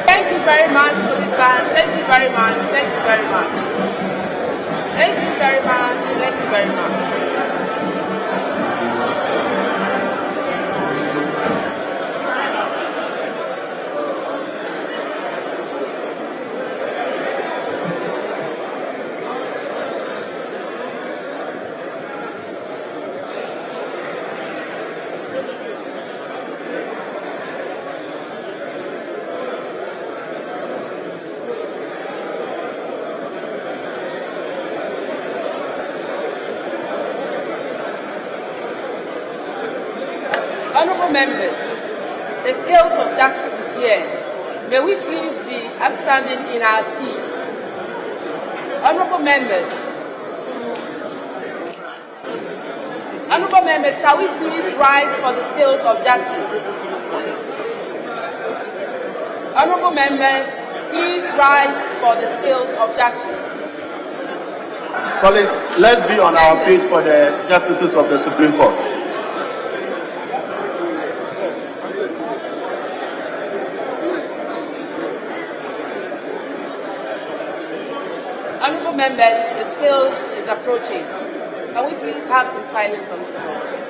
Thank you very much, policeman. Thank you very much. Thank you very much. Thank you very much. Thank you very much. Honourable members, the scales of justice is here. May we please be upstanding in our seats. Honourable members, shall we please rise for the scales of justice? Honourable members, please rise for the scales of justice. Colleagues, let's be on our feet for the justices of the Supreme Court. Honourable members, the scales is approaching. Can we please have some silence on the floor?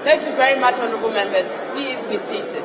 Thank you very much, honourable members. Please be seated.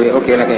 Okay, like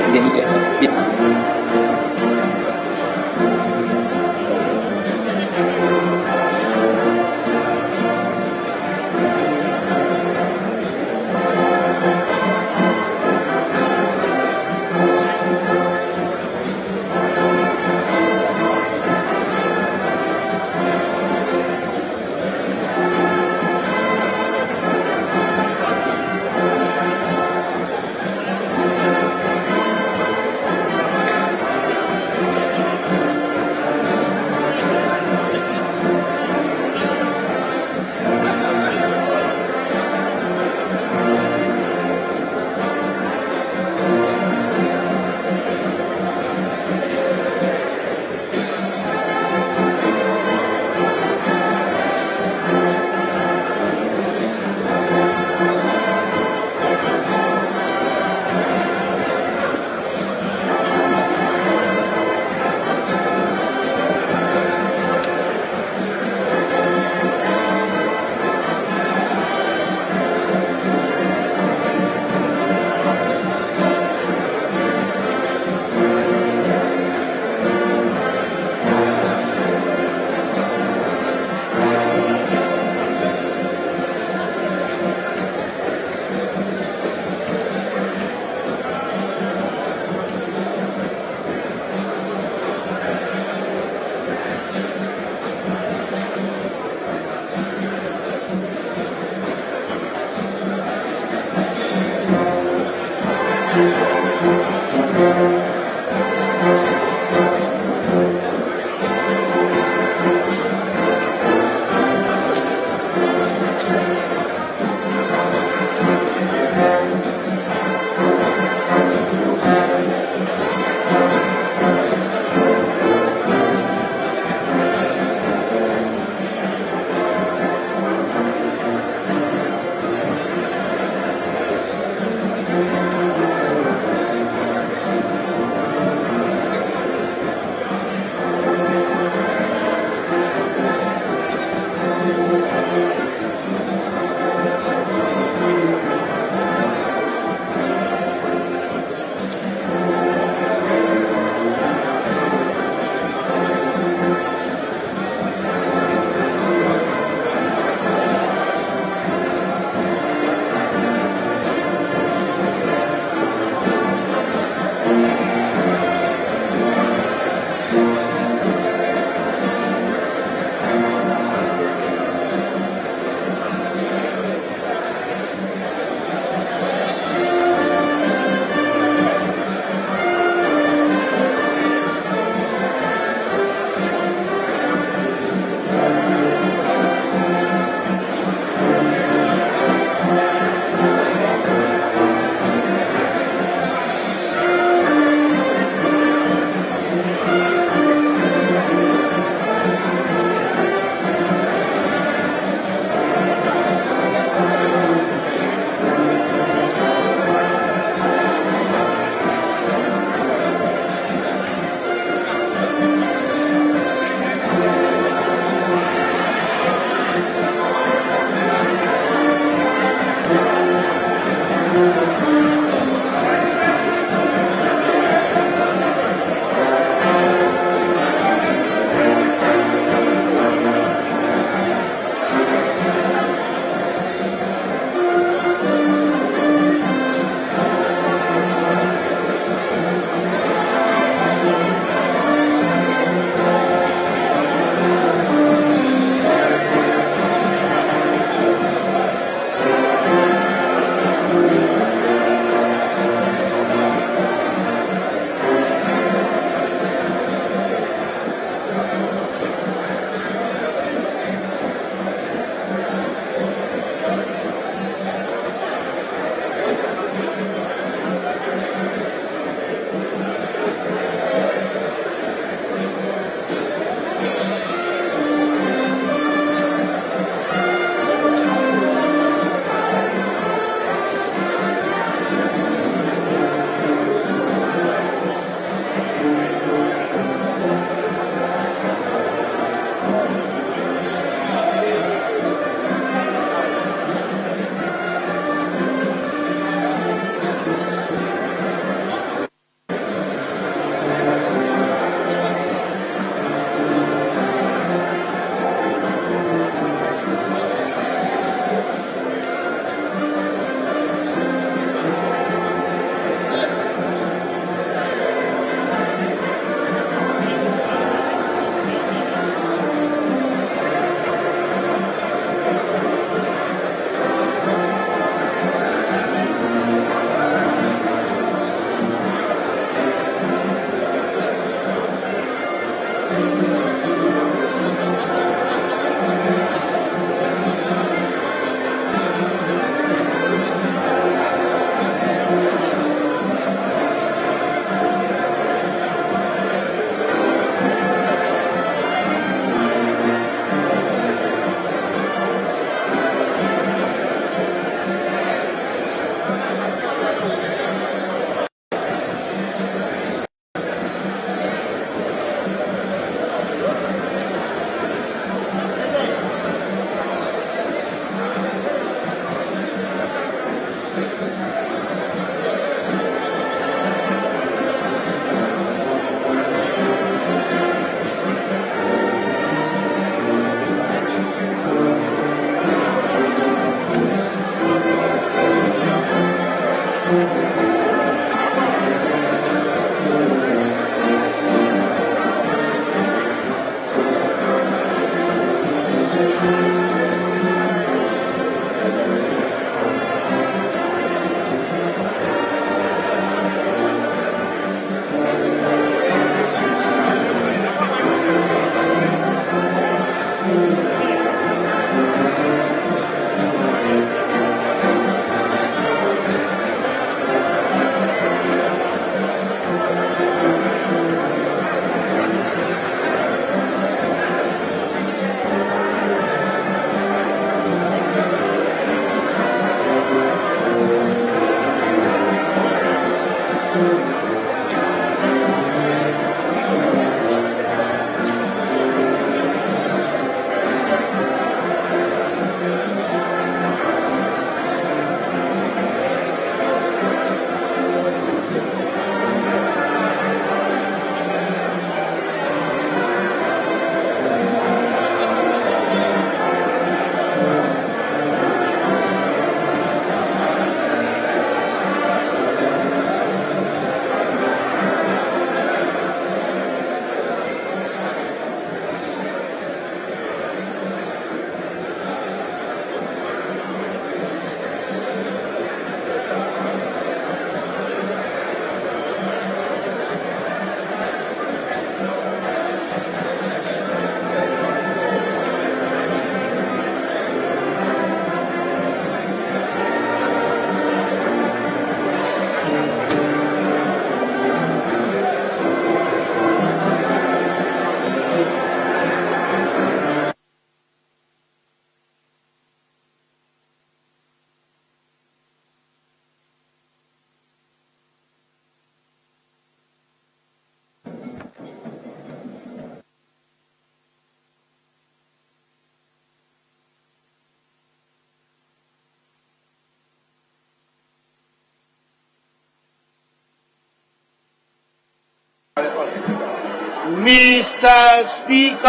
Mr. Speaker,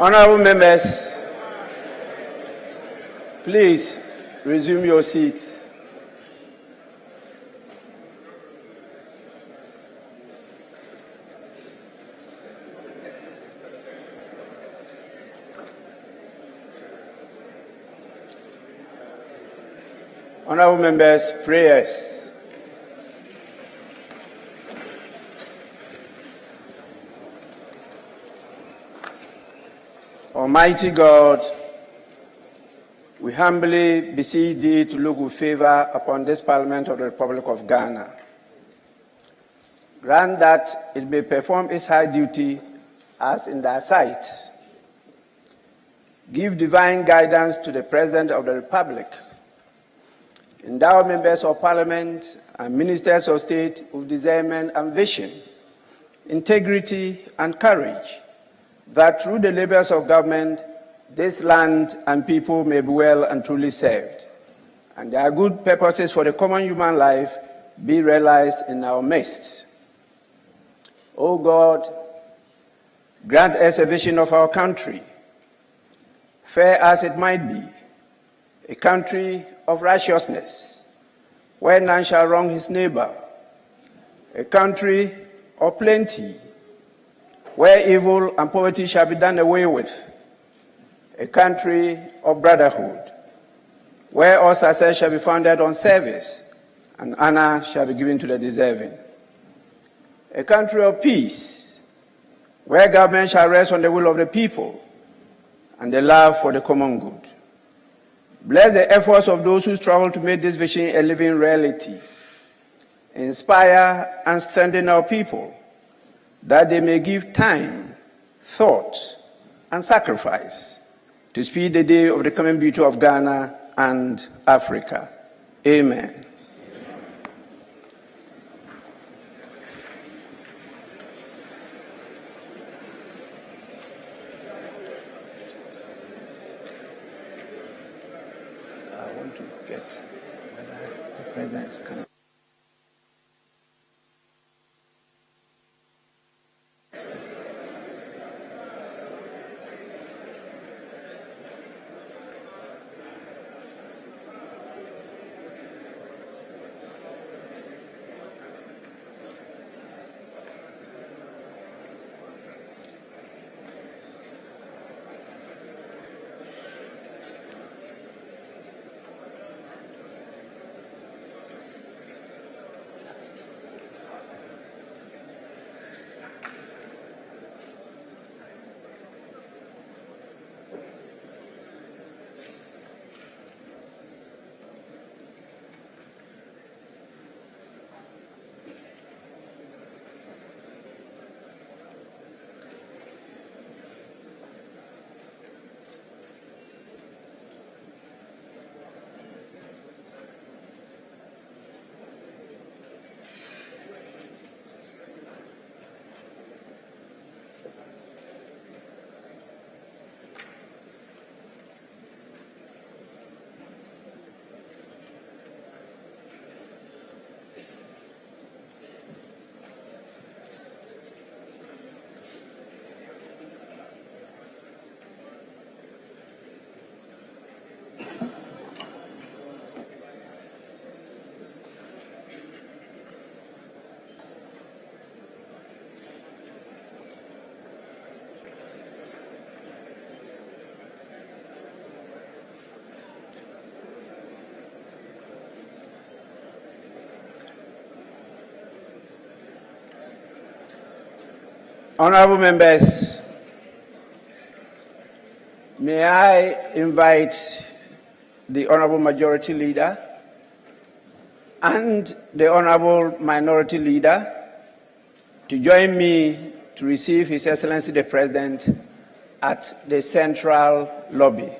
Honorable members, please resume your seats. Honorable members, prayers. Almighty God, we humbly beseech thee to look with favor upon this Parliament of the Republic of Ghana. Grant that it may perform its high duty as in thy sight. Give divine guidance to the President of the Republic. Endow members of Parliament and ministers of state with discernment and vision, integrity and courage, that through the labors of government, this land and people may be well and truly served, and their good purposes for the common human life be realized in our midst. O God, grant us a vision of our country, fair as it might be, a country of righteousness, where none shall wrong his neighbor, a country of plenty, where evil and poverty shall be done away with, a country of brotherhood, where all success shall be founded on service and honor shall be given to the deserving, a country of peace, where government shall rest on the will of the people and the love for the common good. Bless the efforts of those who struggle to make this vision a living reality. Inspire and strengthen our people, that they may give time, thought, and sacrifice to speed the day of the coming beauty of Ghana and Africa. Amen. I want to get whether the president is coming. Honorable members, may I invite the Honorable Majority Leader and the Honorable Minority Leader to join me to receive His Excellency the President at the Central Lobby.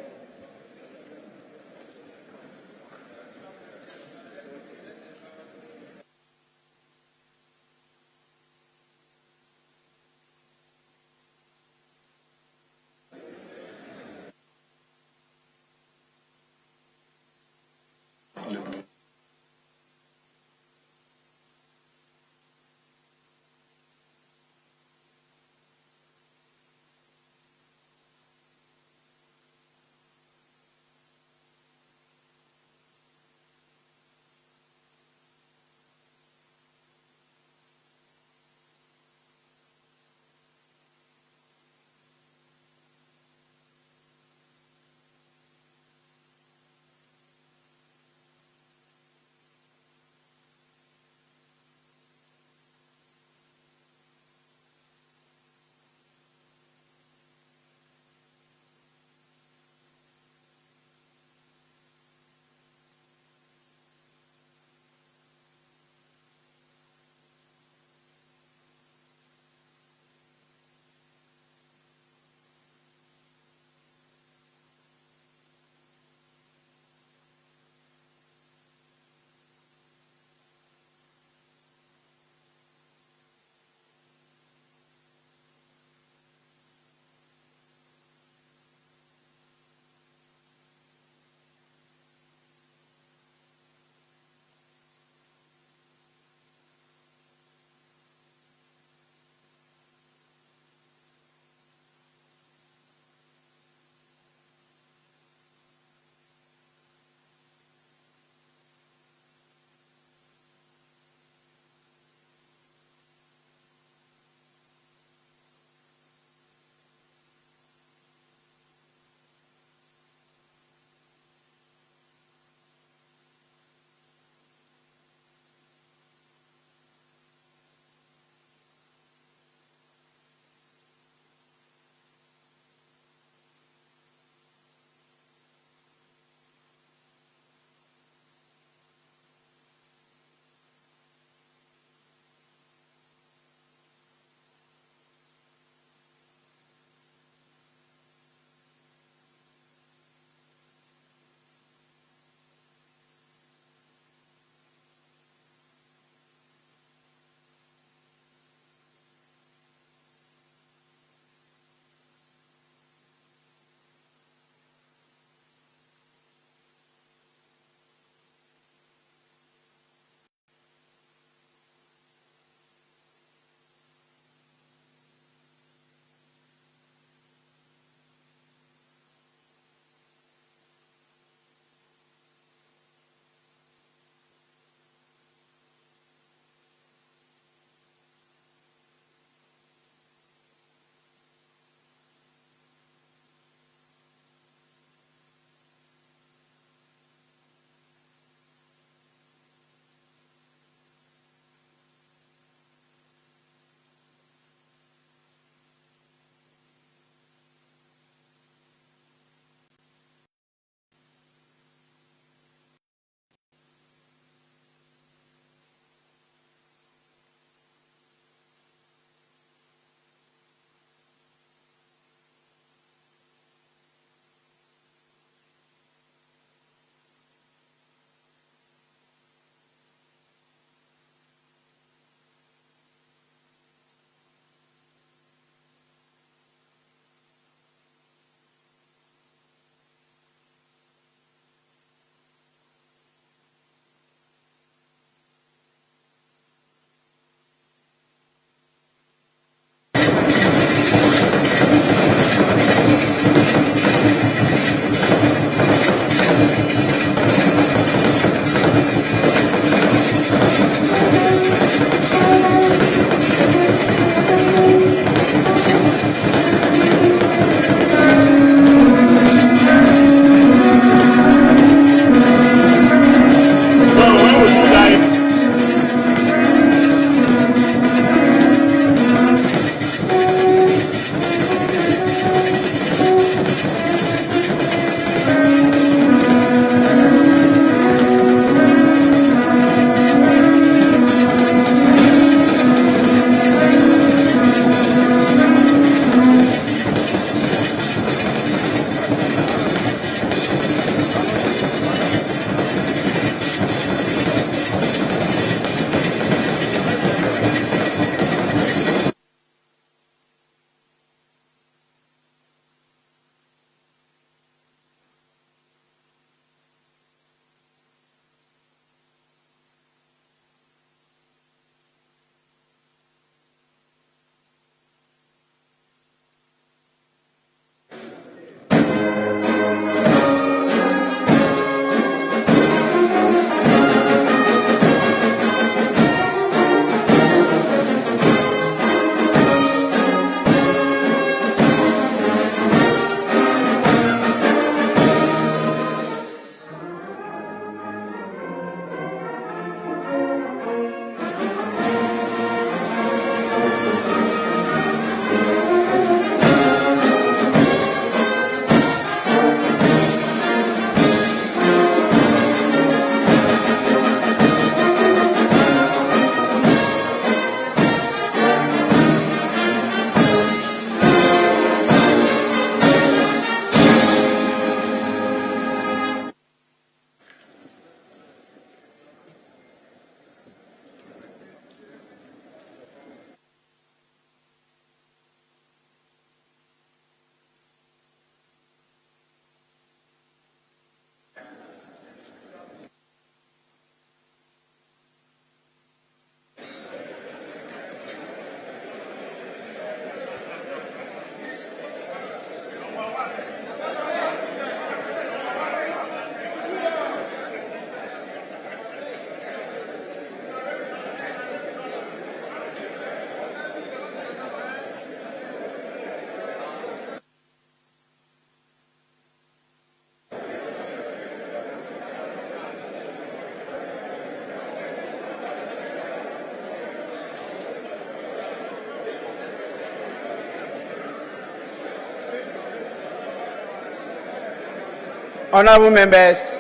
Honorable members,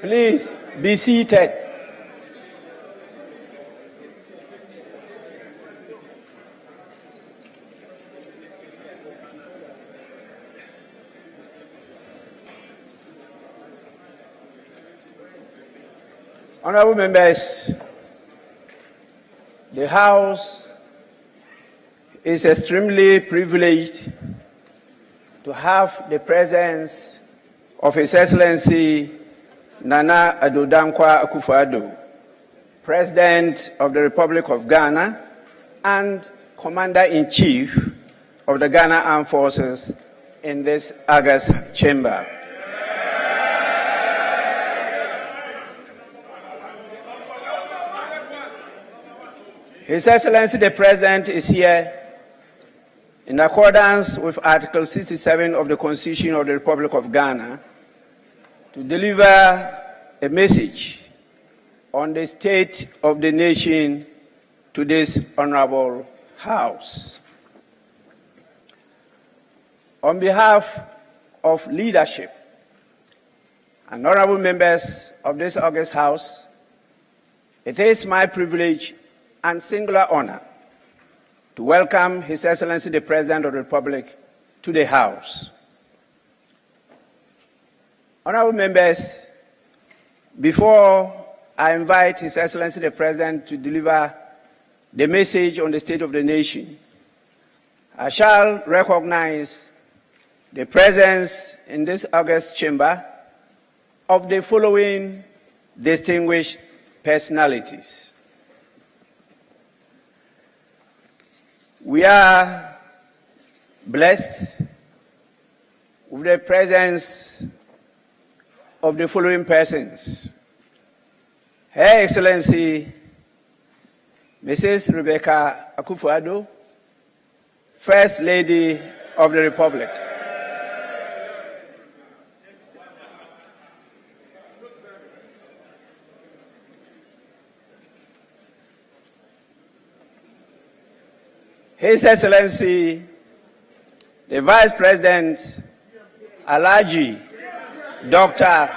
please be seated. Honorable members, the House is extremely privileged to have the presence of His Excellency Nana Addo Dankwa Akufo-Addo, President of the Republic of Ghana and Commander-in-Chief of the Ghana Armed Forces in this August chamber. His Excellency the President is here in accordance with Article 67 of the Constitution of the Republic of Ghana to deliver a message on the state of the nation to this honorable House. On behalf of leadership and honorable members of this august House, it is my privilege and singular honor to welcome His Excellency the President of the Republic to the House. Honorable members, before I invite His Excellency the President to deliver the message on the state of the nation, I shall recognize the presence in this august chamber of the following distinguished personalities. We are blessed with the presence of the following persons: Her Excellency Mrs. Rebecca Akufo-Addo, First Lady of the Republic. His Excellency, the Vice President, Alhaji Dr.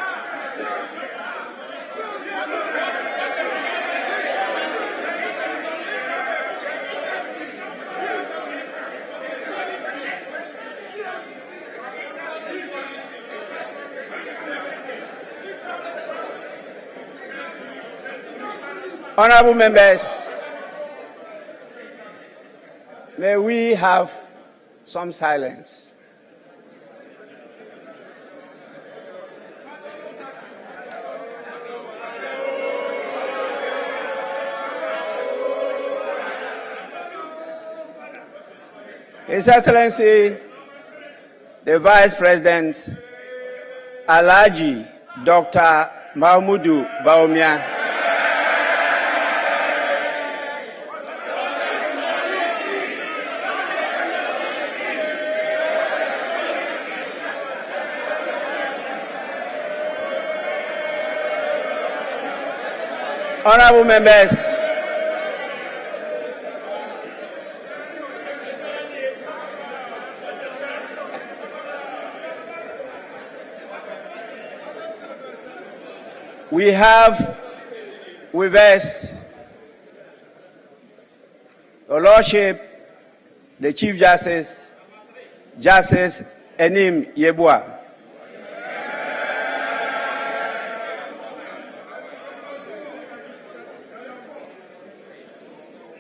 Honorable members, may we have some silence. His Excellency, the Vice President, Alhaji Dr. Mahmudu Bawumia. Honorable members, we have with us Your Lordship, the Chief Justice, Justice Enim Yeboah.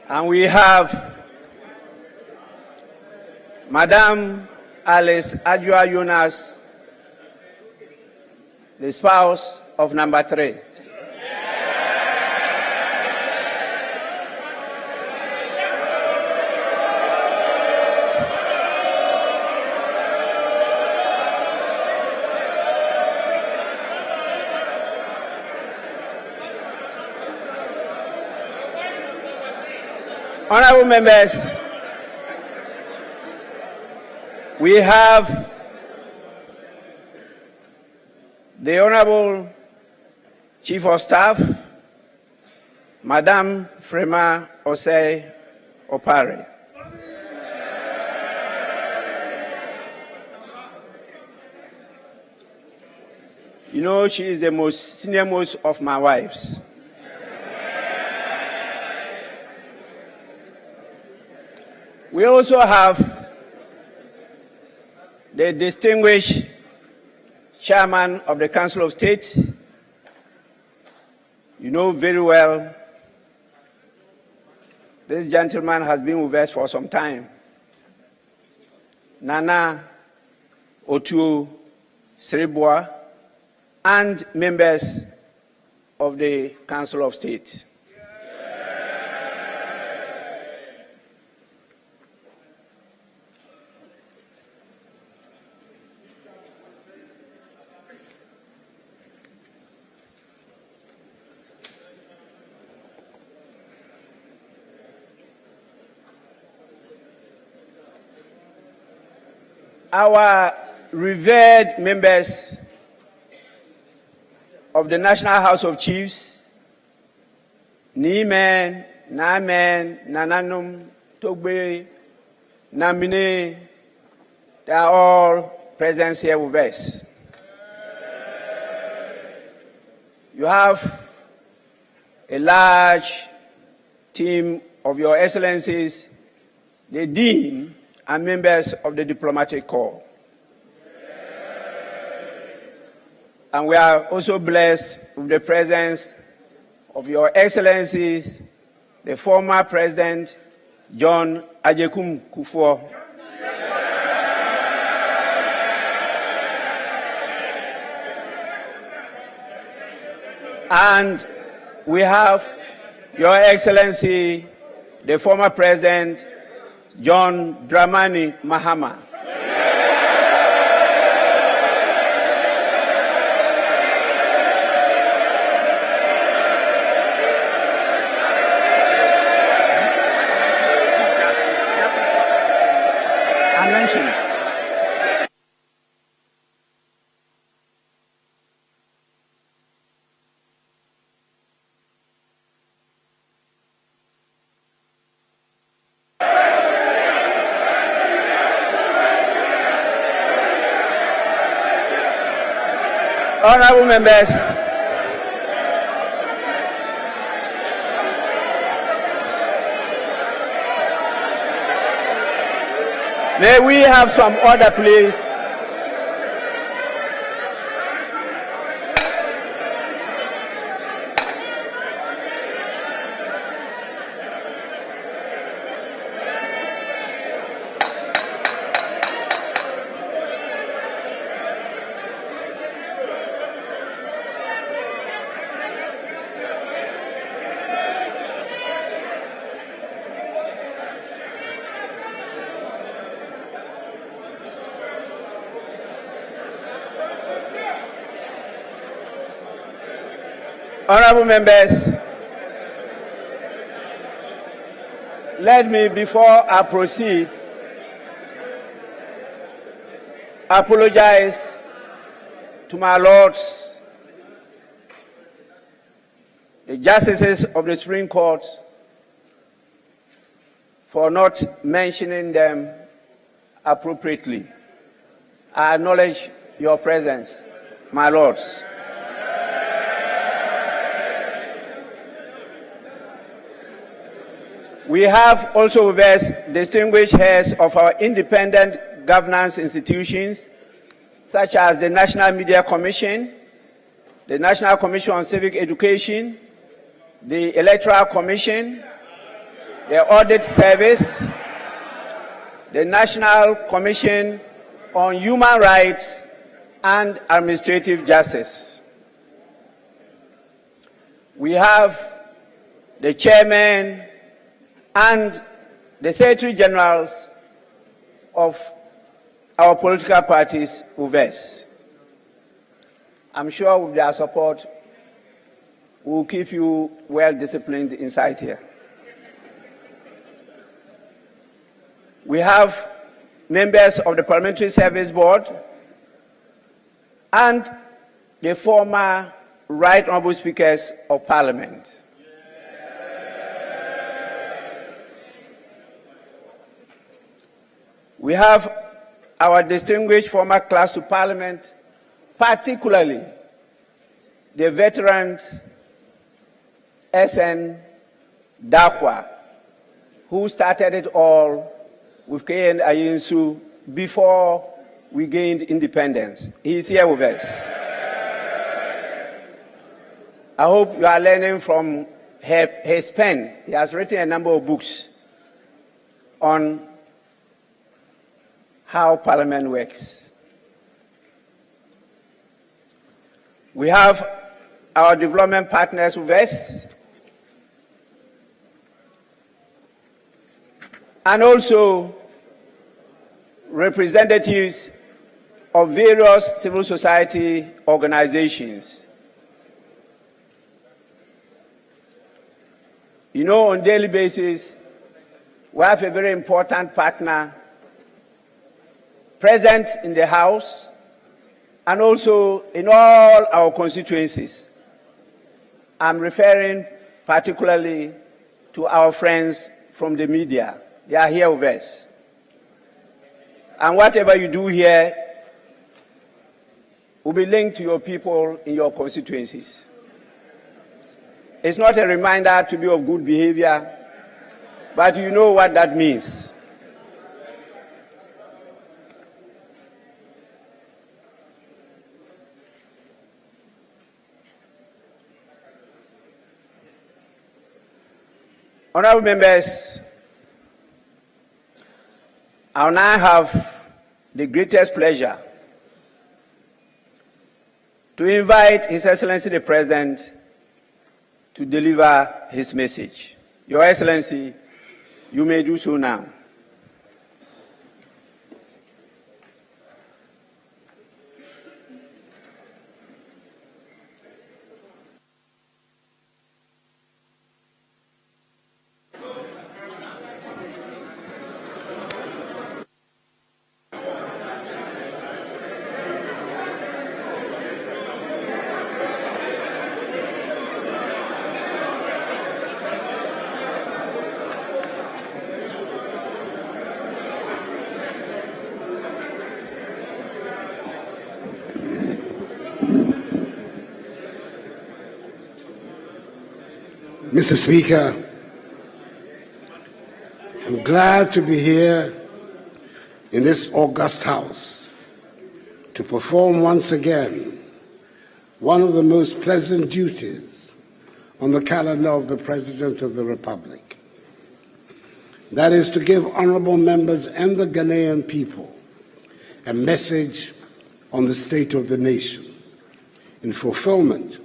And we have Madam Alice Adjoa Yunus, the spouse of number 3. Honorable members, we have the Honorable Chief of Staff, Madam Frema Osei Opare. You know, she is the most senior-most of my wives. We also have the distinguished chairman of the Council of State. You know very well, this gentleman has been with us for some time. Nana Otuo Sribwa, and members of the Council of State. Our revered members of the National House of Chiefs, Nimen, Namen, Nananum, Togbe, Namine, they are all present here with us. You have a large team of Your Excellencies, the Dean, and members of the Diplomatic Corps. And we are also blessed with the presence of Your Excellencies, the former President, John Agyapong Kufuor. And we have Your Excellency, the former President, John Dramani Mahama. Honorable members, may we have some order, please? Honorable members, let me, before I proceed, apologize to my lords, the justices of the Supreme Court, for not mentioning them appropriately. I acknowledge your presence, my lords. We have also with us distinguished heads of our independent governance institutions, such as the National Media Commission, the National Commission on Civic Education, the Electoral Commission, the Audit Service, the National Commission on Human Rights and Administrative Justice. We have the chairman and the Secretary Generals of our political parties with us. I'm sure with their support, we will keep you well disciplined inside here. We have members of the Parliamentary Service Board and the former Right Honourable Speakers of Parliament. We have our distinguished former clerks to Parliament, particularly the veteran SN Dakwa, who started it all with KN Ayinsu before we gained independence. He is here with us. I hope you are learning from his pen. He has written a number of books on how Parliament works. We have our development partners with us, and also representatives of various civil society organizations. You know, on a daily basis, we have a very important partner present in the House and also in all our constituencies. I'm referring particularly to our friends from the media. They are here with us. And whatever you do here will be linked to your people in your constituencies. It's not a reminder to be of good behavior, but you know what that means. Honourable members, I now have the greatest pleasure to invite His Excellency the President to deliver his message. Your Excellency, you may do so now. Mr. Speaker, I'm glad to be here in this august House to perform once again one of the most pleasant duties on the calendar of the President of the Republic. That is to give honorable members and the Ghanaian people a message on the state of the nation in fulfillment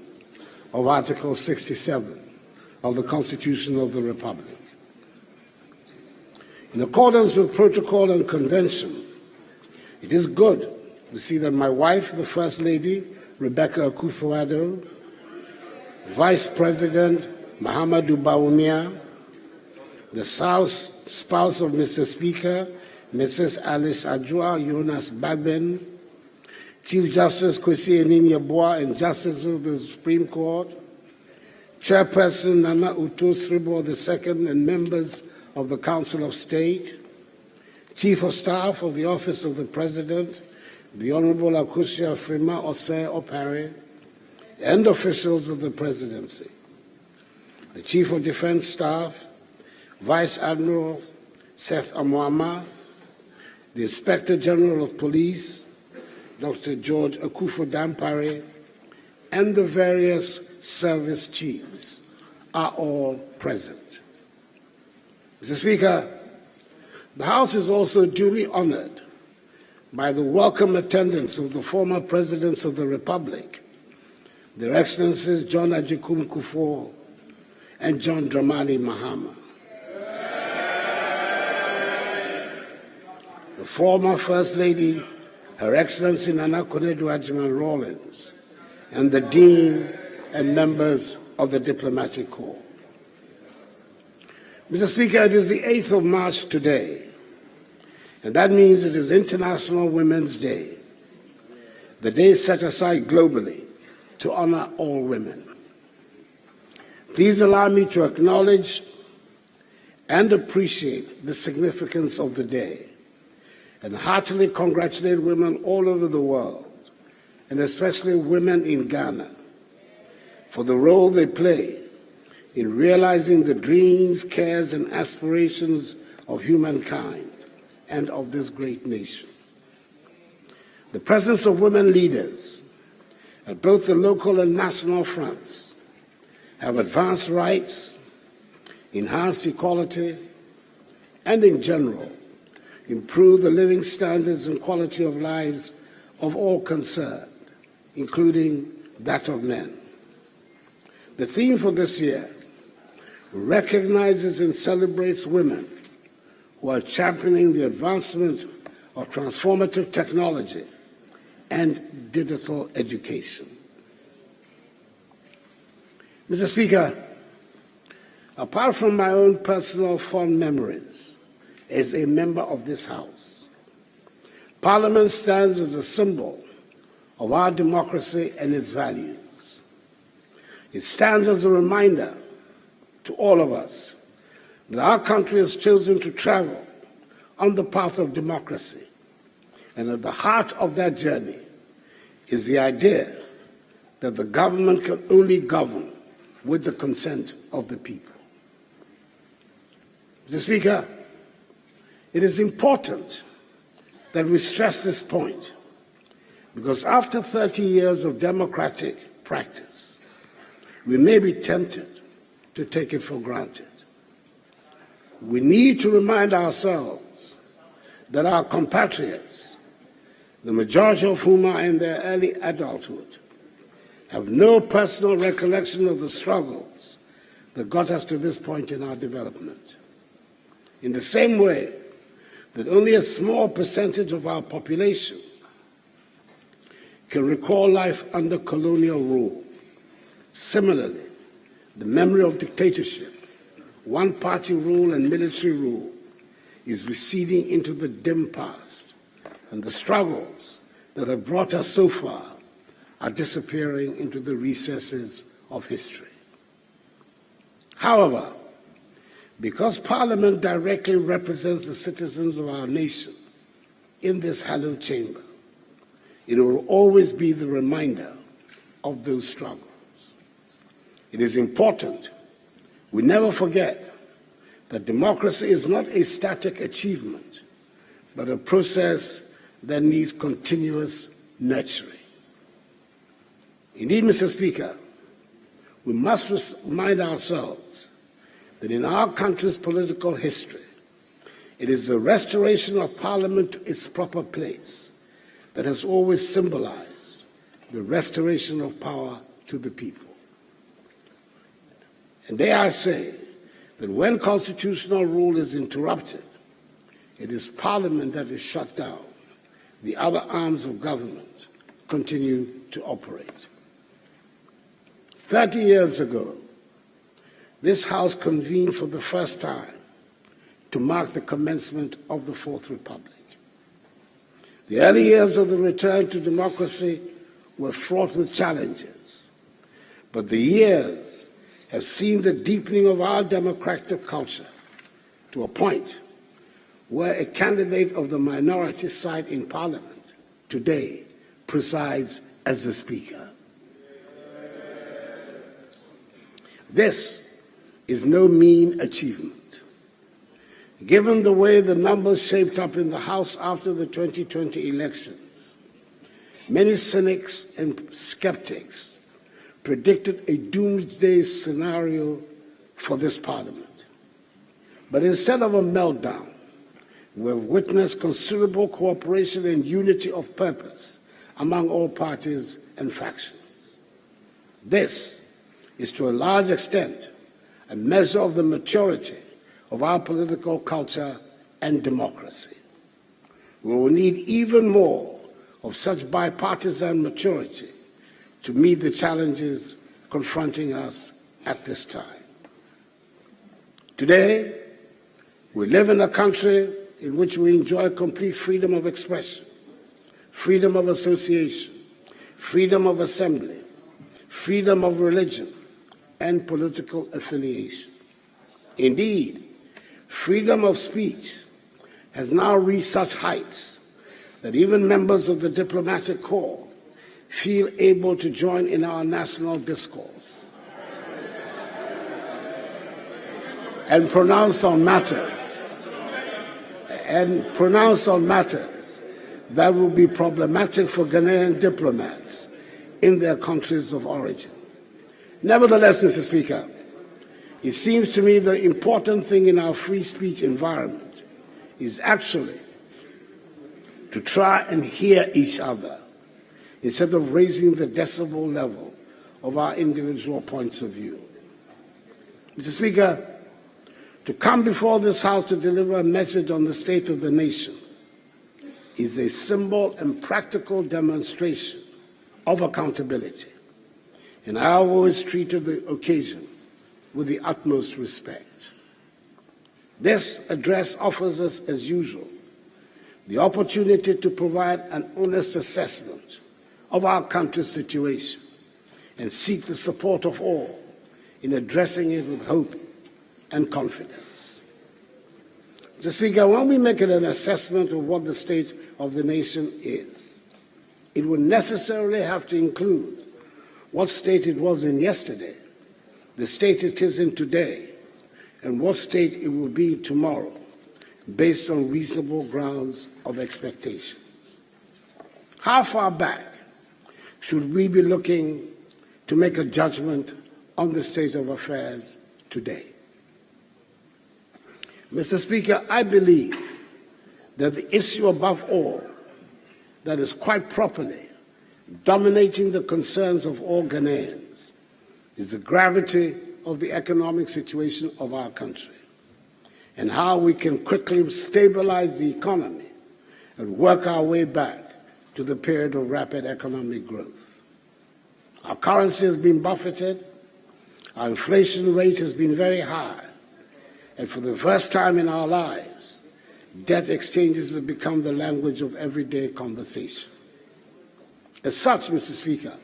of Article 67 of the Constitution of the Republic. In accordance with protocol and convention, it is good to see that my wife, the First Lady, Rebecca Akufo-Addo, Vice President Mahamadou Bawumia, the spouse of Mr. Speaker, Mrs. Alice Adjoa Jonas Bagben, Chief Justice Kwesi Enin-Yeboah and Justices of the Supreme Court, Chairperson Nana Uto Sribo II and members of the Council of State, Chief of Staff of the Office of the President, the Honorable Akusia Frima Osei Opare, and officials of the Presidency, the Chief of Defense Staff, Vice Admiral Seth Amwama, the Inspector General of Police, Dr. George Akufo-Dampare, and the various service chiefs are all present. Mr. Speaker, the House is also duly honored by the welcome attendance of the former Presidents of the Republic, Their Excellencies John Agyekum Kufuor and John Dramani Mahama. The former First Lady, Her Excellency Nana Konadu Agyeman Rawlings, and the Dean and members of the Diplomatic Corps. Mr. Speaker, it is the 8th of March today, and that means it is International Women's Day, the day set aside globally to honor all women. Please allow me to acknowledge and appreciate the significance of the day and heartily congratulate women all over the world, and especially women in Ghana, for the role they play in realizing the dreams, cares, and aspirations of humankind and of this great nation. The presence of women leaders at both the local and national fronts have advanced rights, enhanced equality, and in general, improved the living standards and quality of lives of all concerned, including that of men. The theme for this year recognizes and celebrates women who are championing the advancement of transformative technology and digital education. Mr. Speaker, apart from my own personal fond memories as a member of this House, Parliament stands as a symbol of our democracy and its values. It stands as a reminder to all of us that our country has chosen to travel on the path of democracy, and at the heart of that journey is the idea that the government can only govern with the consent of the people. Mr. Speaker, it is important that we stress this point because after 30 years of democratic practice, we may be tempted to take it for granted. We need to remind ourselves that our compatriots, the majority of whom are in their early adulthood, have no personal recollection of the struggles that got us to this point in our development. In the same way that only a small percentage of our population can recall life under colonial rule, similarly, the memory of dictatorship, one-party rule and military rule is receding into the dim past, and the struggles that have brought us so far are disappearing into the recesses of history. However, because Parliament directly represents the citizens of our nation in this hallowed chamber, it will always be the reminder of those struggles. It is important we never forget that democracy is not a static achievement, but a process that needs continuous nurturing. Indeed, Mr. Speaker, we must remind ourselves that in our country's political history, it is the restoration of Parliament to its proper place that has always symbolized the restoration of power to the people. And dare I say that when constitutional rule is interrupted, it is Parliament that is shut down. The other arms of government continue to operate. 30 years ago, this House convened for the first time to mark the commencement of the Fourth Republic. The early years of the return to democracy were fraught with challenges, but the years have seen the deepening of our democratic culture to a point where a candidate of the minority side in Parliament today presides as the Speaker. This is no mean achievement. Given the way the numbers shaped up in the House after the 2020 elections, many cynics and skeptics predicted a doomsday scenario for this Parliament. But instead of a meltdown, we have witnessed considerable cooperation and unity of purpose among all parties and factions. This is to a large extent a measure of the maturity of our political culture and democracy. We will need even more of such bipartisan maturity to meet the challenges confronting us at this time. Today, we live in a country in which we enjoy complete freedom of expression, freedom of association, freedom of assembly, freedom of religion, and political affiliation. Indeed, freedom of speech has now reached such heights that even members of the diplomatic corps feel able to join in our national discourse and pronounce on matters that will be problematic for Ghanaian diplomats in their countries of origin. Nevertheless, Mr. Speaker, it seems to me the important thing in our free speech environment is actually to try and hear each other instead of raising the decibel level of our individual points of view. Mr. Speaker, to come before this House to deliver a message on the state of the nation is a symbol and practical demonstration of accountability. And I have always treated the occasion with the utmost respect. This address offers us, as usual, the opportunity to provide an honest assessment of our country's situation and seek the support of all in addressing it with hope and confidence. Mr. Speaker, when we make an assessment of what the state of the nation is, it would necessarily have to include what state it was in yesterday, the state it is in today, and what state it will be tomorrow, based on reasonable grounds of expectations. How far back should we be looking to make a judgment on the state of affairs today? Mr. Speaker, I believe that the issue above all that is quite properly dominating the concerns of all Ghanaians is the gravity of the economic situation of our country and how we can quickly stabilize the economy and work our way back to the period of rapid economic growth. Our currency has been buffeted, our inflation rate has been very high, and for the first time in our lives, debt exchanges have become the language of everyday conversation. As such, Mr. Speaker,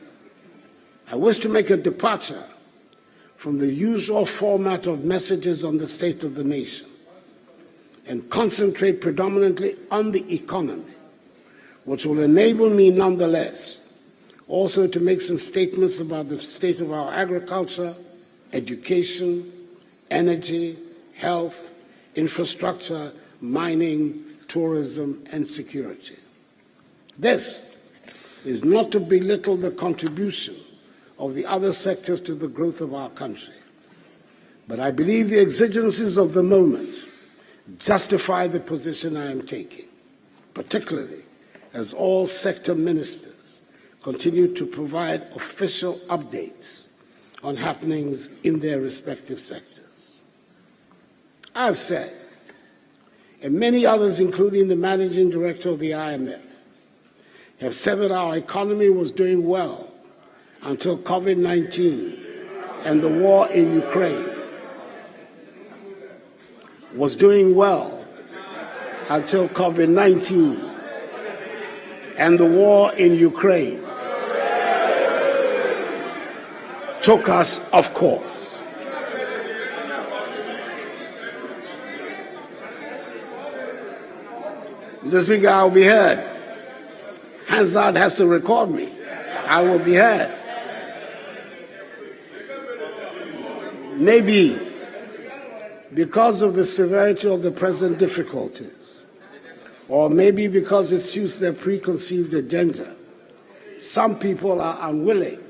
I wish to make a departure from the usual format of messages on the state of the nation and concentrate predominantly on the economy, which will enable me nonetheless also to make some statements about the state of our agriculture, education, energy, health, infrastructure, mining, tourism, and security. This is not to belittle the contribution of the other sectors to the growth of our country, but I believe the exigencies of the moment justify the position I am taking, particularly as all sector ministers continue to provide official updates on happenings in their respective sectors. I've said, and many others, including the managing director of the IMF, have said that our economy was doing well until COVID-19 and the war in Ukraine. Was doing well until COVID-19 and the war in Ukraine took us off course. Mr. Speaker, I will be heard. Hansard has to record me. I will be heard. Maybe because of the severity of the present difficulties, or maybe because it suits their preconceived agenda, some people are unwilling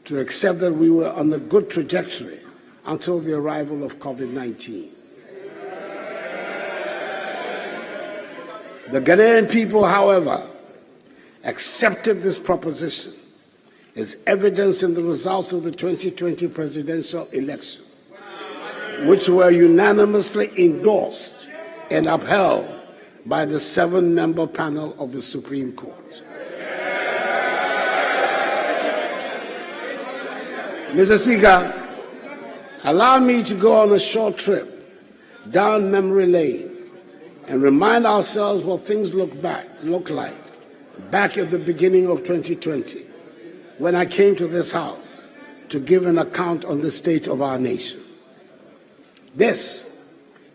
to accept that we were on a good trajectory until the arrival of COVID-19. The Ghanaian people, however, accepted this proposition as evidenced in the results of the 2020 presidential election, which were unanimously endorsed and upheld by the 7-member panel of the Supreme Court. Mr. Speaker, allow me to go on a short trip down memory lane and remind ourselves what things look like back at the beginning of 2020, when I came to this House to give an account on the state of our nation. This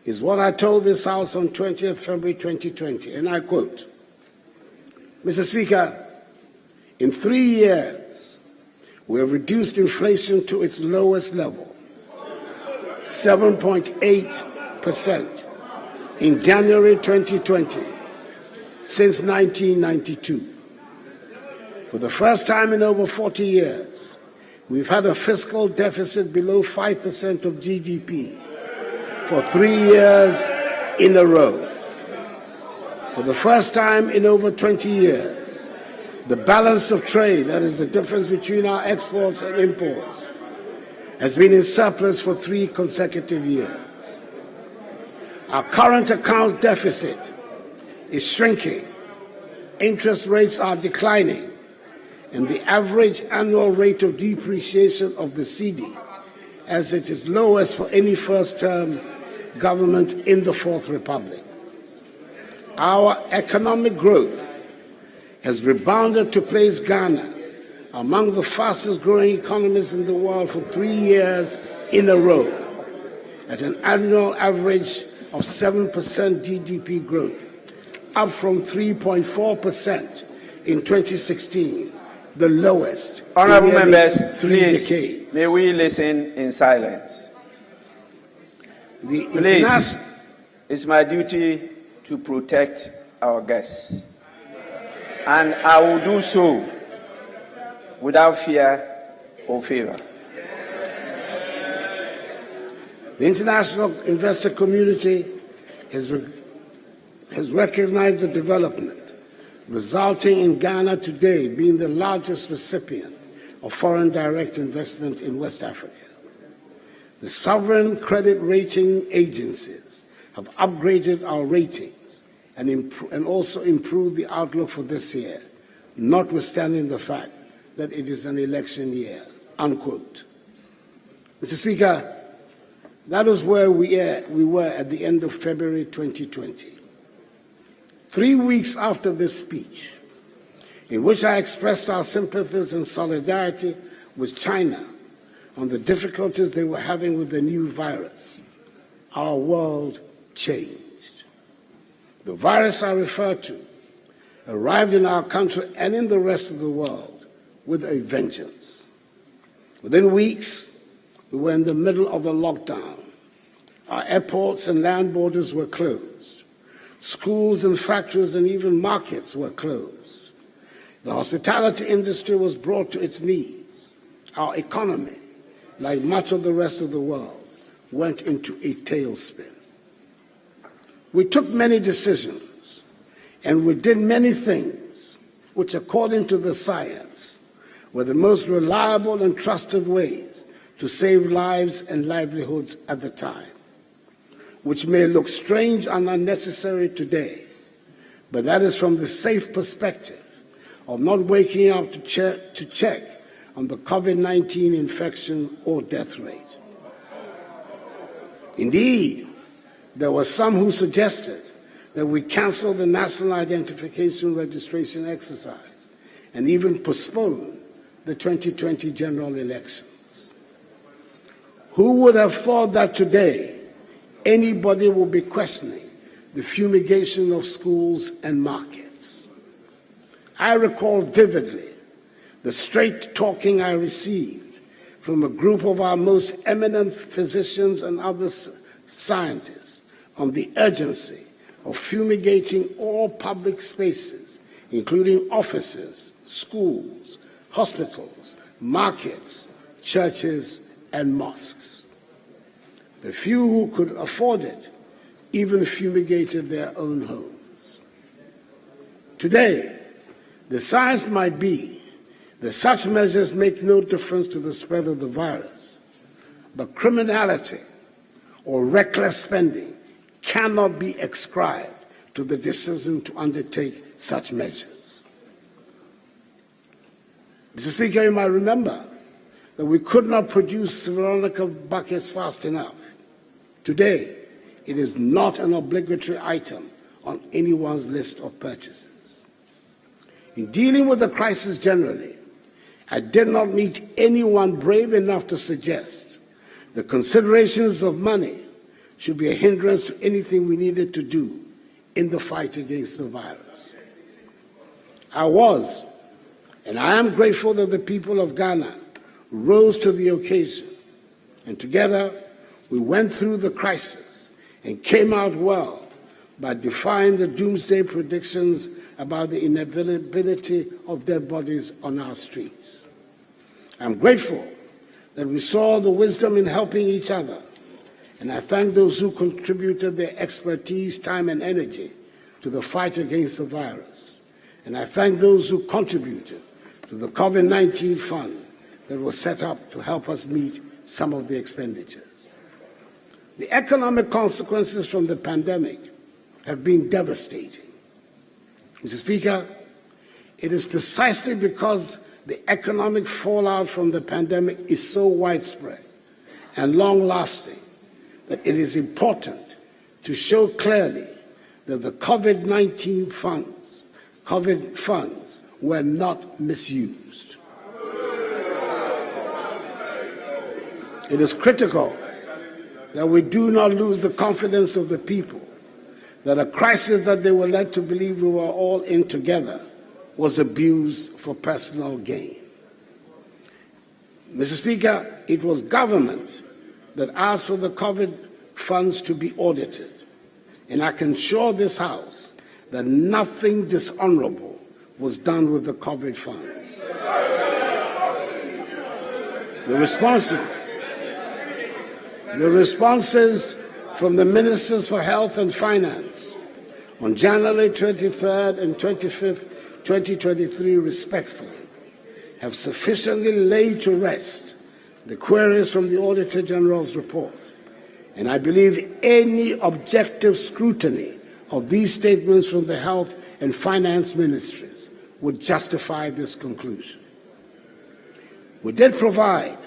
is what I told this House on 20th February 2020, and I quote, Mr. Speaker, in 3 years, we have reduced inflation to its lowest level, 7.8% in January 2020, since 1992. For the first time in over 40 years, we've had a fiscal deficit below 5% of GDP for 3 years in a row. For the first time in over 20 years, the balance of trade, that is the difference between our exports and imports, has been in surplus for 3 consecutive years. Our current account deficit is shrinking, interest rates are declining, and the average annual rate of depreciation of the cedi, as it is lowest for any first-term government in the Fourth Republic. Our economic growth has rebounded to place Ghana among the fastest-growing economies in the world for 3 years in a row, at an annual average of 7% GDP growth, up from 3.4% in 2016. The lowest Honourable in members, 3 please, decades. may we listen in silence. Please, it's my duty to protect our guests, and I will do so without fear or favor. The international investor community has recognized the development, resulting in Ghana today being the largest recipient of foreign direct investment in West Africa. The sovereign credit rating agencies have upgraded our ratings and also improved the outlook for this year, notwithstanding the fact that it is an election year, unquote. Mr. Speaker, that is where we were at the end of February 2020. 3 weeks after this speech, in which I expressed our sympathies and solidarity with China on the difficulties they were having with the new virus, our world changed. The virus I refer to arrived in our country and in the rest of the world with a vengeance. Within weeks, we were in the middle of a lockdown. Our airports and land borders were closed. Schools and factories and even markets were closed. The hospitality industry was brought to its knees. Our economy, like much of the rest of the world, went into a tailspin. We took many decisions, and we did many things which, according to the science, were the most reliable and trusted ways to save lives and livelihoods at the time, which may look strange and unnecessary today, but that is from the safe perspective of not waking up to check on the COVID-19 infection or death rate. Indeed, there were some who suggested that we cancel the national identification registration exercise and even postpone the 2020 general elections. Who would have thought that today anybody will be questioning the fumigation of schools and markets? I recall vividly the straight talking I received from a group of our most eminent physicians and other scientists on the urgency of fumigating all public spaces, including offices, schools, hospitals, markets, churches, and mosques. The few who could afford it even fumigated their own homes. Today, the science might be that such measures make no difference to the spread of the virus, but criminality or reckless spending cannot be ascribed to the decision to undertake such measures. Mr. Speaker, you might remember that we could not produce Veronica buckets fast enough. Today, it is not an obligatory item on anyone's list of purchases. In dealing with the crisis generally, I did not meet anyone brave enough to suggest the considerations of money should be a hindrance to anything we needed to do in the fight against the virus. I was, and I am grateful that the people of Ghana rose to the occasion, and together we went through the crisis and came out well by defying the doomsday predictions about the inevitability of dead bodies on our streets. I'm grateful that we saw the wisdom in helping each other, and I thank those who contributed their expertise, time, and energy to the fight against the virus. And I thank those who contributed to the COVID-19 fund that was set up to help us meet some of the expenditures. The economic consequences from the pandemic have been devastating. Mr. Speaker, it is precisely because the economic fallout from the pandemic is so widespread and long-lasting that it is important to show clearly that the COVID-19 funds, were not misused. It is critical that we do not lose the confidence of the people that a crisis that they were led to believe we were all in together was abused for personal gain. Mr. Speaker, it was government that asked for the COVID funds to be audited, and I can assure this House that nothing dishonorable was done with the COVID funds. The responses from the Ministers for Health and Finance on January 23rd and 25th, 2023, respectfully, have sufficiently laid to rest the queries from the Auditor General's report, and I believe any objective scrutiny of these statements from the Health and Finance Ministries would justify this conclusion. We did provide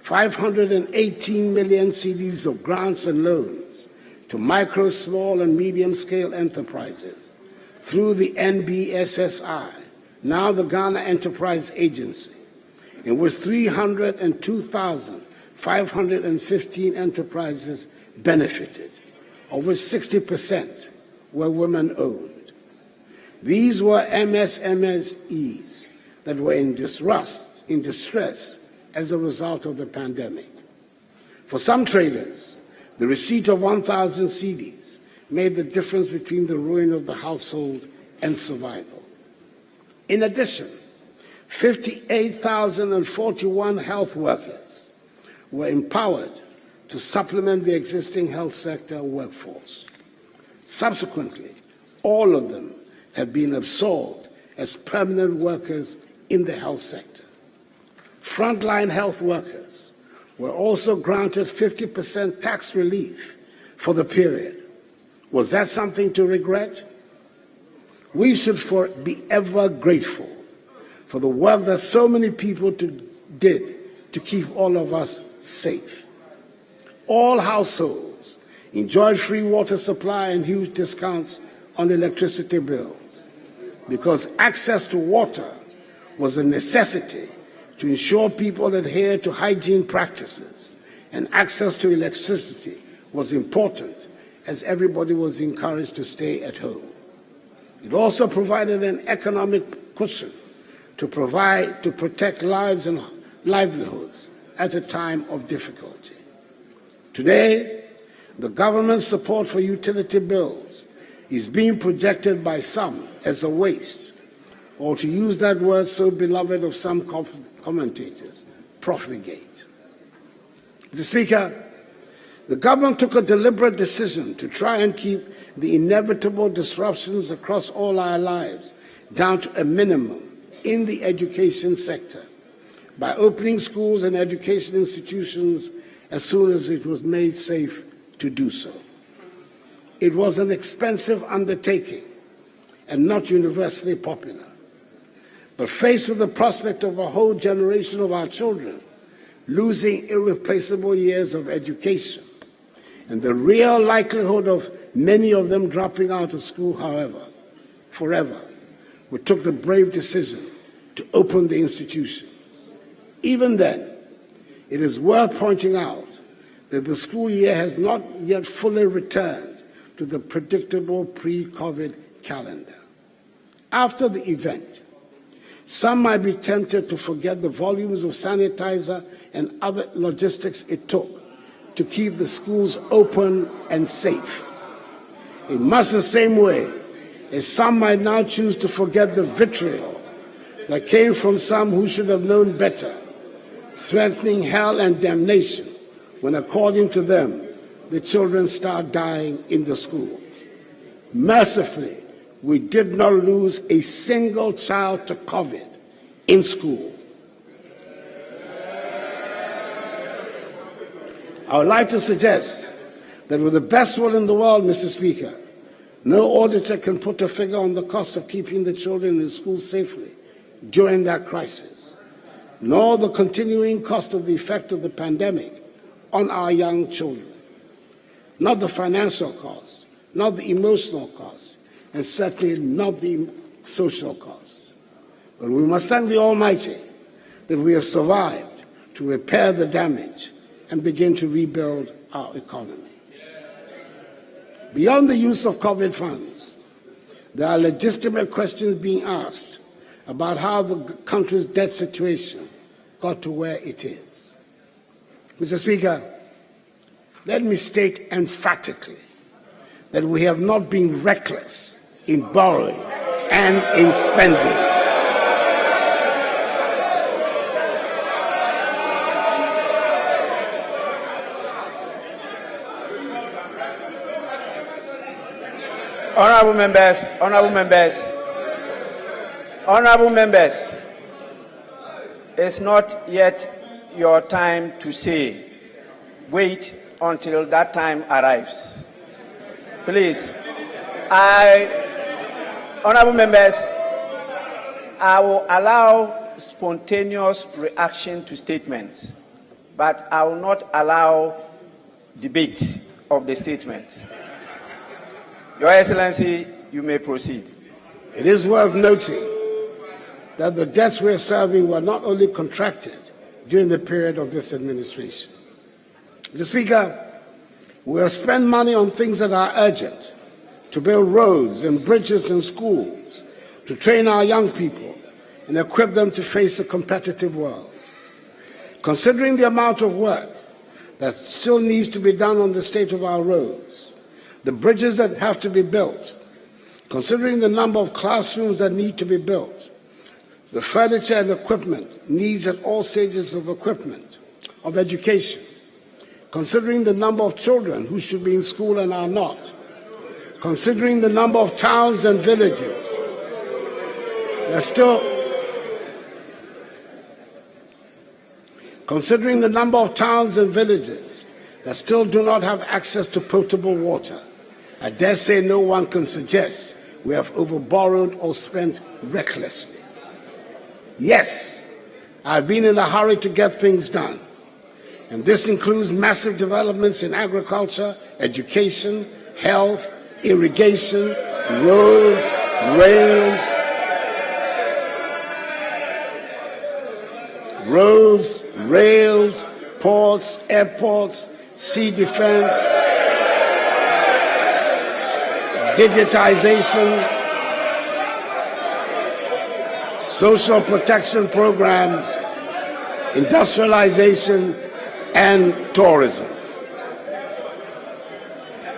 518 million cedis of grants and loans to micro, small, and medium-scale enterprises through the NBSSI, now the Ghana Enterprise Agency, in which 302,515 enterprises benefited, of which 60% were women-owned. These were MSMEs that were in distress as a result of the pandemic. For some traders, the receipt of 1,000 cedis made the difference between the ruin of the household and survival. In addition, 58,041 health workers were empowered to supplement the existing health sector workforce. Subsequently, all of them have been absorbed as permanent workers in the health sector. Frontline health workers were also granted 50% tax relief for the period. Was that something to regret? We should be ever grateful for the work that so many people did to keep all of us safe. All households enjoyed free water supply and huge discounts on electricity bills because access to water was a necessity to ensure people adhere to hygiene practices, and access to electricity was important as everybody was encouraged to stay at home. It also provided an economic cushion to protect lives and livelihoods at a time of difficulty. Today, the government's support for utility bills is being projected by some as a waste, or to use that word so beloved of some commentators, profligate. Mr. Speaker, the government took a deliberate decision to try and keep the inevitable disruptions across all our lives down to a minimum in the education sector by opening schools and education institutions as soon as it was made safe to do so. It was an expensive undertaking and not universally popular. But faced with the prospect of a whole generation of our children losing irreplaceable years of education and the real likelihood of many of them dropping out of school, however, forever, we took the brave decision to open the institutions. Even then, it is worth pointing out that the school year has not yet fully returned to the predictable pre-COVID calendar. After the event, some might be tempted to forget the volumes of sanitizer and other logistics it took to keep the schools open and safe. In much the same way as some might now choose to forget the vitriol that came from some who should have known better, threatening hell and damnation when, according to them, the children start dying in the schools. Mercifully, we did not lose a single child to COVID in school. I would like to suggest that with the best will in the world, Mr. Speaker, no auditor can put a figure on the cost of keeping the children in school safely during that crisis, nor the continuing cost of the effect of the pandemic on our young children. Not the financial cost, not the emotional cost, and certainly not the social cost. But we must thank the Almighty that we have survived to repair the damage and begin to rebuild our economy. Beyond the use of COVID funds, there are legitimate questions being asked about how the country's debt situation got to where it is. Mr. Speaker, let me state emphatically that we have not been reckless in borrowing and in spending. Honorable members, it's not yet your time to say. Wait until that time arrives. Please, honorable members, I will allow spontaneous reaction to statements, but I will not allow debate of the statement. Your Excellency, you may proceed. It is worth noting that the debts we're serving were not only contracted during the period of this administration. Mr. Speaker, we have spent money on things that are urgent, to build roads and bridges and schools, to train our young people and equip them to face a competitive world. Considering the amount of work that still needs to be done on the state of our roads, the bridges that have to be built, considering the number of classrooms that need to be built, the furniture and equipment needs at all stages of education, considering the number of children who should be in school and are not, considering the number of towns and villages that still do not have access to potable water, I dare say no one can suggest we have overborrowed or spent recklessly. Yes, I've been in a hurry to get things done, and this includes massive developments in agriculture, education, health, irrigation, roads, rails, ports, airports, sea defense, digitization, social protection programs, industrialization, and tourism.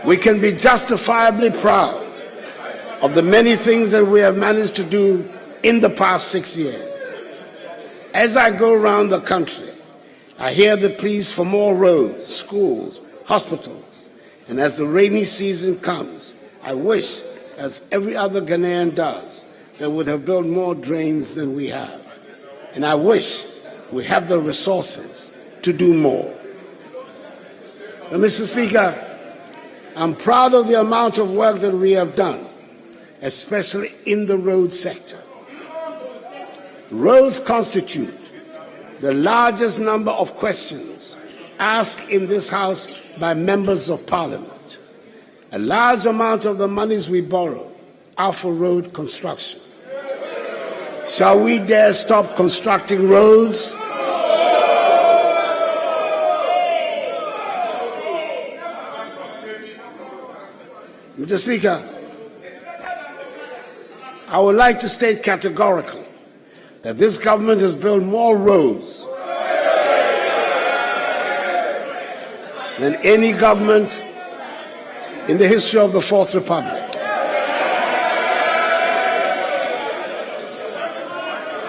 We can be justifiably proud of the many things that we have managed to do in the past 6 years. As I go around the country, I hear the pleas for more roads, schools, hospitals, and as the rainy season comes, I wish, as every other Ghanaian does, that would have built more drains than we have. And I wish we have the resources to do more. And Mr. Speaker, I'm proud of the amount of work that we have done, especially in the road sector. Roads constitute the largest number of questions asked in this House by members of Parliament. A large amount of the monies we borrow are for road construction. Shall we dare stop constructing roads? Mr. Speaker, I would like to state categorically that this government has built more roads than any government in the history of the Fourth Republic.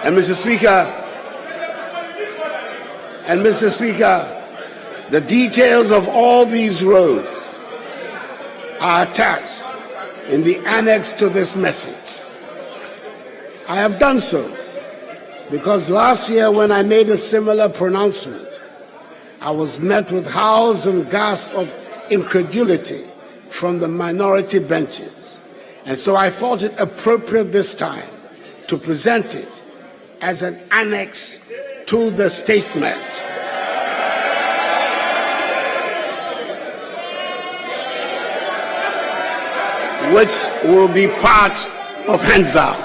And Mr. Speaker, the details of all these roads are attached in the annex to this message. I have done so because last year when I made a similar pronouncement, I was met with howls and gasps of incredulity from the minority benches. And so I thought it appropriate this time to present it as an annex to the statement. Which will be part of Hansa.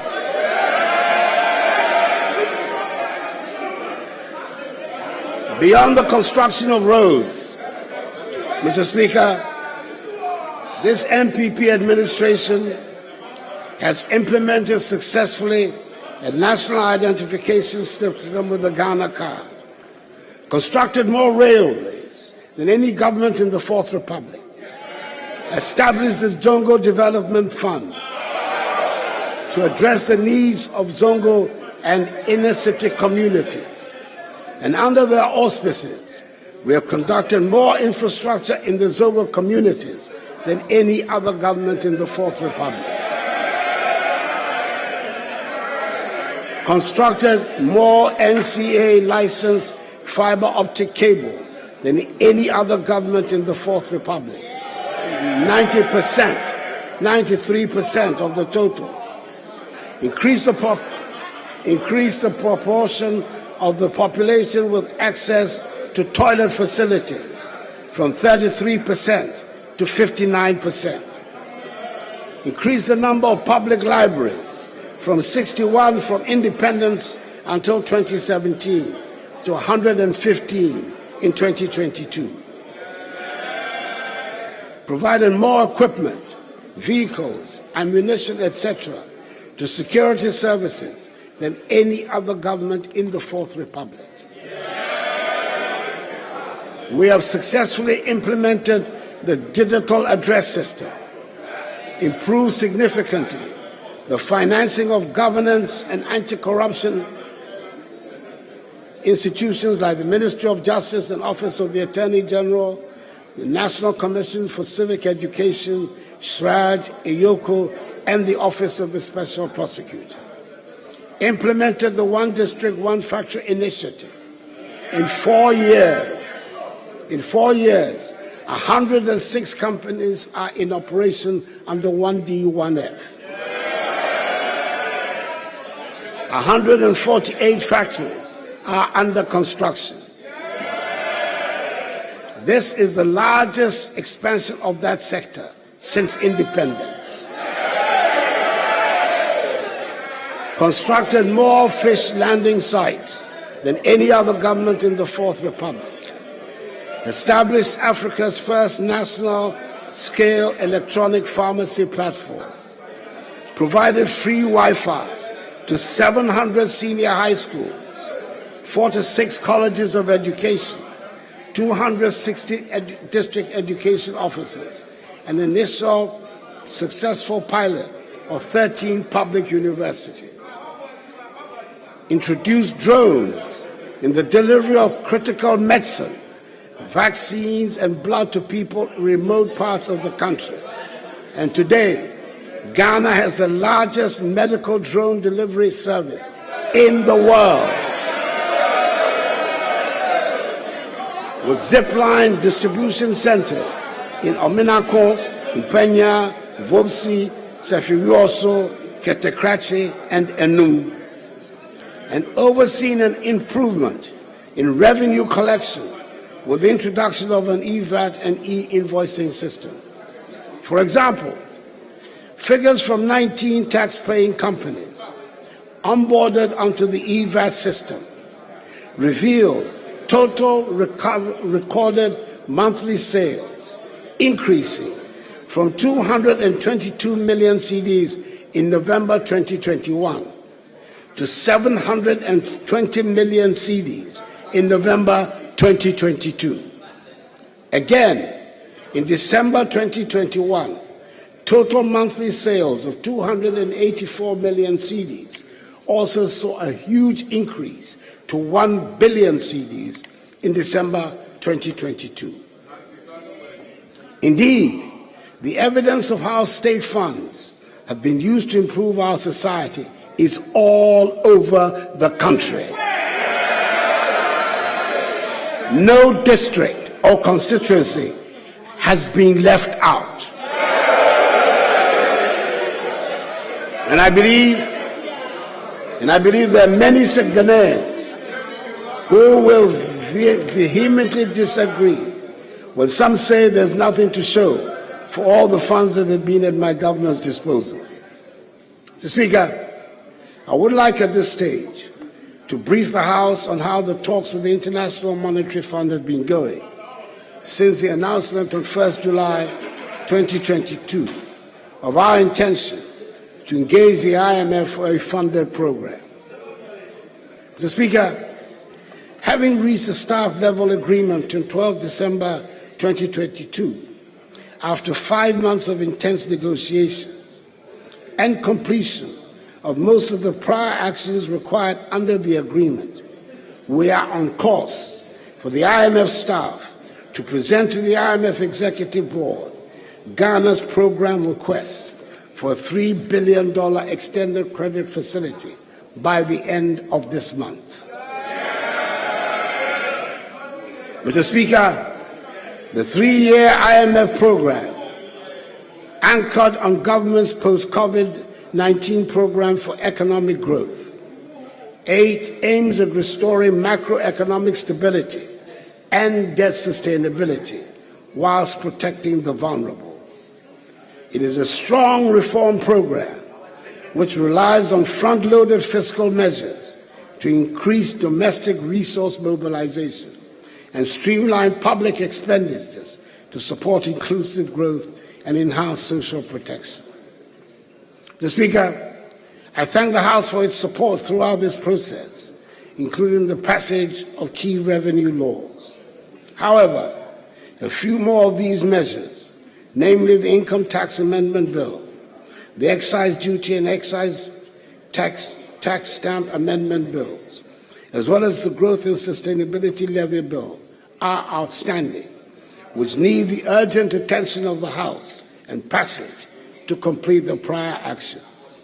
Beyond the construction of roads, Mr. Speaker, this MPP administration has implemented successfully a national identification system with the Ghana card, constructed more railways than any government in the Fourth Republic, established the Zongo Development Fund to address the needs of Zongo and inner city communities. And under their auspices, we have conducted more infrastructure in the Zongo communities than any other government in the Fourth Republic. Constructed more NCA licensed fiber optic cable than any other government in the Fourth Republic. 90%, 93% of the total. Increase the proportion of the population with access to toilet facilities from 33% to 59%. Increase the number of public libraries from 61 from independence until 2017 to 115 in 2022. Provided more equipment, vehicles, ammunition, etc. to security services than any other government in the Fourth Republic. We have successfully implemented the digital address system, improved significantly the financing of governance and anti-corruption institutions like the Ministry of Justice and Office of the Attorney General, the National Commission for Civic Education, SRAJ, EYOCO, and the Office of the Special Prosecutor. Implemented the One District, One Factory initiative. In 4 years, 106 companies are in operation under 1D, 1F. 148 factories are under construction. This is the largest expansion of that sector since independence. Constructed more fish landing sites than any other government in the Fourth Republic. Established Africa's first national-scale electronic pharmacy platform. Provided free Wi-Fi to 700 senior high schools, 46 colleges of education, 260 district education offices, an initial successful pilot of 13 public universities. Introduced drones in the delivery of critical medicine, vaccines, and blood to people in remote parts of the country. And today, Ghana has the largest medical drone delivery service in the world, with zipline distribution centers in Ominako, Mpenya, Vobsi, Sefirioso, Ketekrachi, and Enum, and overseen an improvement in revenue collection with the introduction of an e-VAT and e-invoicing system. For example, figures from 19 tax-paying companies onboarded onto the e-VAT system revealed total recorded monthly sales increasing from 222 million cedis in November 2021 to 720 million cedis in November 2022. Again, in December 2021, total monthly sales of 284 million cedis also saw a huge increase to 1 billion cedis in December 2022. Indeed, the evidence of how state funds have been used to improve our society is all over the country. No district or constituency has been left out. And I believe there are many Ghanaians who will vehemently disagree when some say there's nothing to show for all the funds that have been at my government's disposal. Mr. Speaker, I would like at this stage to brief the House on how the talks with the International Monetary Fund have been going since the announcement on 1st July 2022 of our intention to engage the IMF for a funded program. Mr. Speaker, having reached a staff-level agreement on 12 December 2022, after 5 months of intense negotiations and completion of most of the prior actions required under the agreement, we are on course for the IMF staff to present to the IMF Executive Board Ghana's program request for a $3 billion extended credit facility by the end of this month. Mr. Speaker, the 3-year IMF program, anchored on government's post-COVID-19 program for economic growth, aims at restoring macroeconomic stability and debt sustainability whilst protecting the vulnerable. It is a strong reform program which relies on front-loaded fiscal measures to increase domestic resource mobilization and streamline public expenditures to support inclusive growth and enhance social protection. Mr. Speaker, I thank the House for its support throughout this process, including the passage of key revenue laws. However, a few more of these measures, namely the Income Tax Amendment Bill, the Excise Duty and Excise Tax Stamp Amendment Bills, as well as the Growth and Sustainability Levy Bill, are outstanding, which need the urgent attention of the House and passage to complete the prior actions.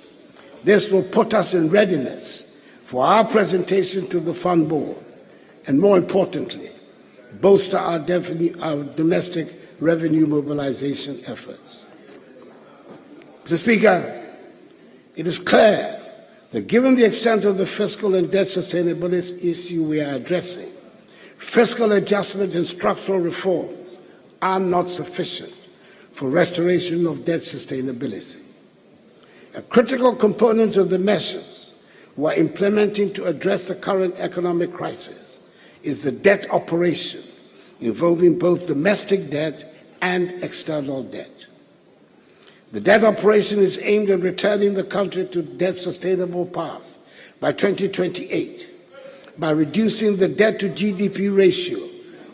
This will put us in readiness for our presentation to the Fund Board, and more importantly, bolster our domestic revenue mobilization efforts. Mr. Speaker, it is clear that given the extent of the fiscal and debt sustainability issue we are addressing, fiscal adjustments and structural reforms are not sufficient for restoration of debt sustainability. A critical component of the measures we are implementing to address the current economic crisis is the debt operation, involving both domestic debt and external debt. The debt operation is aimed at returning the country to debt sustainable path by 2028 by reducing the debt to GDP ratio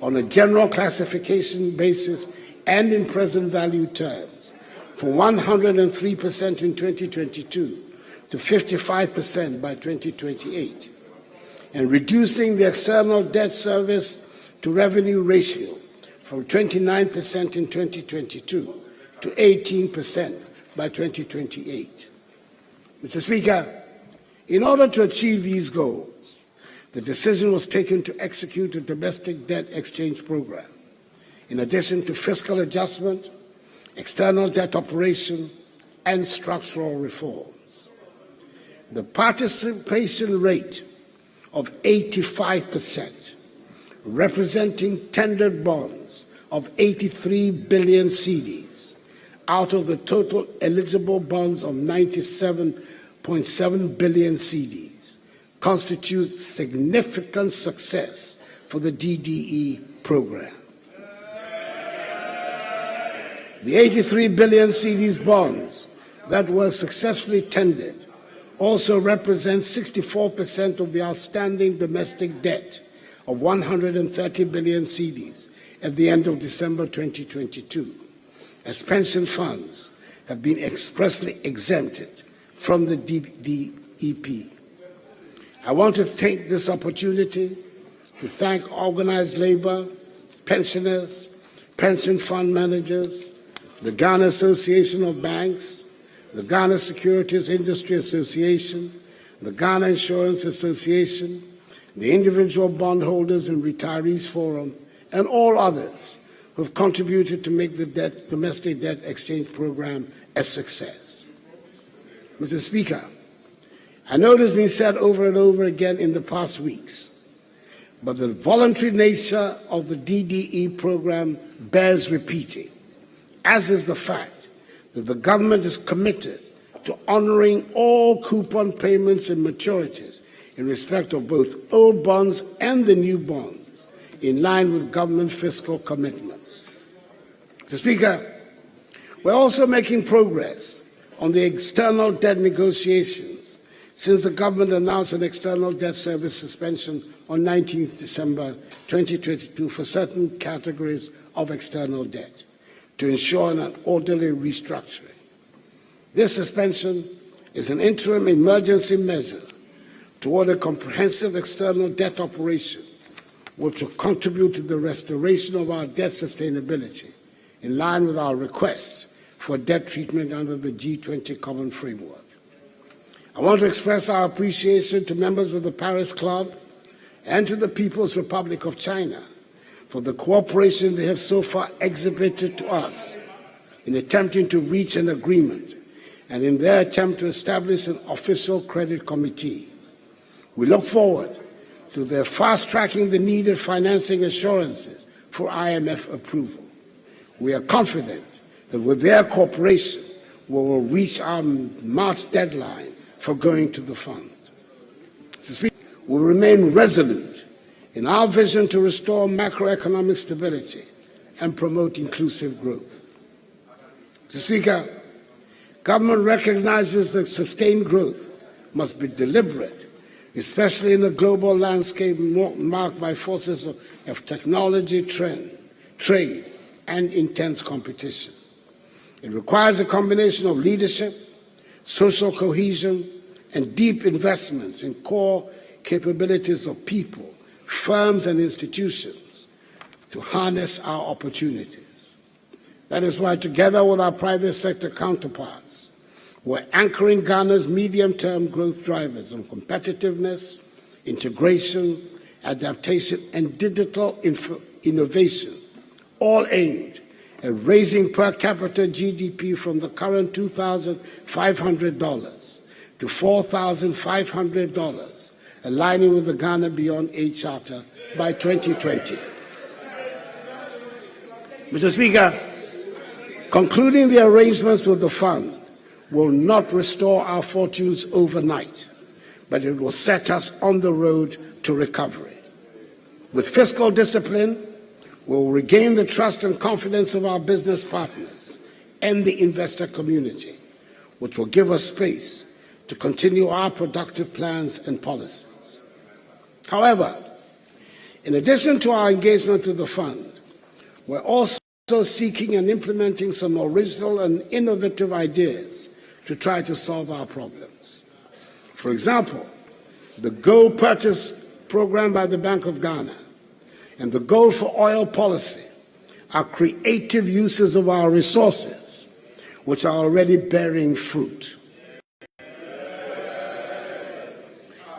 on a general classification basis and in present value terms from 103% in 2022 to 55% by 2028, and reducing the external debt service to revenue ratio from 29% in 2022 to 18% by 2028. Mr. Speaker, in order to achieve these goals, the decision was taken to execute a domestic debt exchange program, in addition to fiscal adjustment, external debt operation, and structural reforms. The participation rate of 85%, representing tendered bonds of 83 billion cedis out of the total eligible bonds of 97.7 billion cedis, constitutes significant success for the DDE program. The 83 billion cedis bonds that were successfully tendered also represents 64% of the outstanding domestic debt of 130 billion cedis at the end of December 2022, as pension funds have been expressly exempted from the DEP. I want to take this opportunity to thank organized labor, pensioners, pension fund managers, the Ghana Association of Banks, the Ghana Securities Industry Association, the Ghana Insurance Association, the Individual Bondholders and Retirees Forum, and all others who have contributed to make the domestic debt exchange program a success. Mr. Speaker, I know it has been said over and over again in the past weeks, but the voluntary nature of the DDE program bears repeating, as is the fact that the government is committed to honoring all coupon payments and maturities in respect of both old bonds and the new bonds, in line with government fiscal commitments. Mr. Speaker, we're also making progress on the external debt negotiations since the government announced an external debt service suspension on 19 December 2022 for certain categories of external debt to ensure an orderly restructuring. This suspension is an interim emergency measure toward a comprehensive external debt operation which will contribute to the restoration of our debt sustainability in line with our request for debt treatment under the G20 Common Framework. I want to express our appreciation to members of the Paris Club and to the People's Republic of China for the cooperation they have so far exhibited to us in attempting to reach an agreement and in their attempt to establish an official credit committee. We look forward to their fast-tracking the needed financing assurances for IMF approval. We are confident that with their cooperation, we will reach our March deadline for going to the fund. We remain resolute in our vision to restore macroeconomic stability and promote inclusive growth. Mr. Speaker, government recognizes that sustained growth must be deliberate, especially in a global landscape marked by forces of technology, trade, and intense competition. It requires a combination of leadership, social cohesion, and deep investments in core capabilities of people, firms, and institutions to harness our opportunities. That is why, together with our private sector counterparts, we're anchoring Ghana's medium-term growth drivers on competitiveness, integration, adaptation, and digital innovation, all aimed at raising per capita GDP from the current $2,500 to $4,500, aligning with the Ghana Beyond Aid Charter by 2020. Mr. Speaker, concluding the arrangements with the fund will not restore our fortunes overnight, but it will set us on the road to recovery. With fiscal discipline, we will regain the trust and confidence of our business partners and the investor community, which will give us space to continue our productive plans and policies. However, in addition to our engagement with the fund, we're also seeking and implementing some original and innovative ideas to try to solve our problems. For example, the Gold Purchase Program by the Bank of Ghana and the Gold for Oil policy are creative uses of our resources, which are already bearing fruit.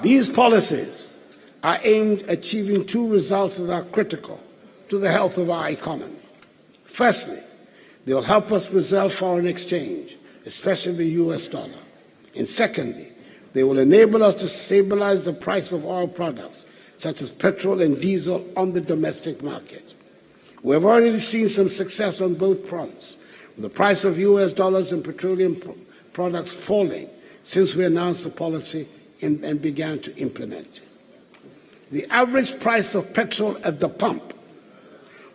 These policies are aimed at achieving two results that are critical to the health of our economy. Firstly, they will help us preserve foreign exchange, especially the US dollar. And secondly, they will enable us to stabilize the price of oil products, such as petrol and diesel, on the domestic market. We have already seen some success on both fronts, with the price of US dollars and petroleum products falling since we announced the policy and began to implement it. The average price of petrol at the pump,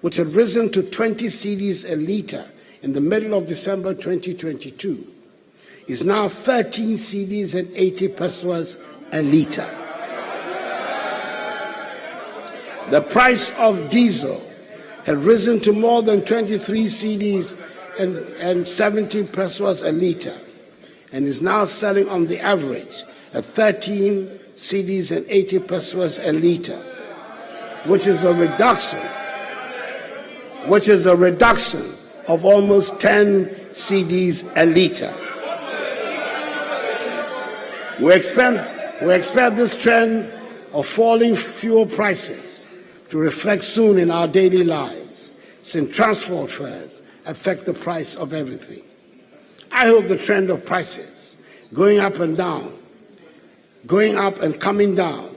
which had risen to 20 cedis a litre in the middle of December 2022 is now 13 cedis and 80 pesos a litre. The price of diesel had risen to more than 23 cedis and 70 pesos a litre, and is now selling on the average at 13 cedis and 80 pesos a litre, which is a reduction of almost 10 cedis a litre. We expect this trend of falling fuel prices to reflect soon in our daily lives, since transport fares affect the price of everything. I hope the trend of prices going up and coming down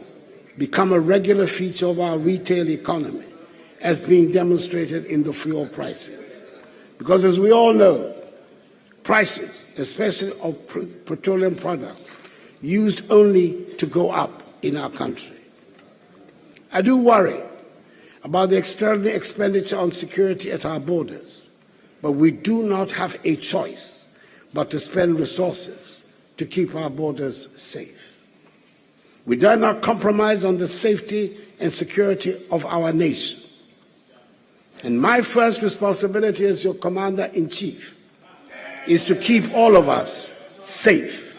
become a regular feature of our retail economy, as being demonstrated in the fuel prices. Because as we all know, prices, especially of petroleum products, used only to go up in our country. I do worry about the extraordinary expenditure on security at our borders, but we do not have a choice but to spend resources to keep our borders safe. We dare not compromise on the safety and security of our nation. And my first responsibility as your Commander-in-Chief is to keep all of us safe.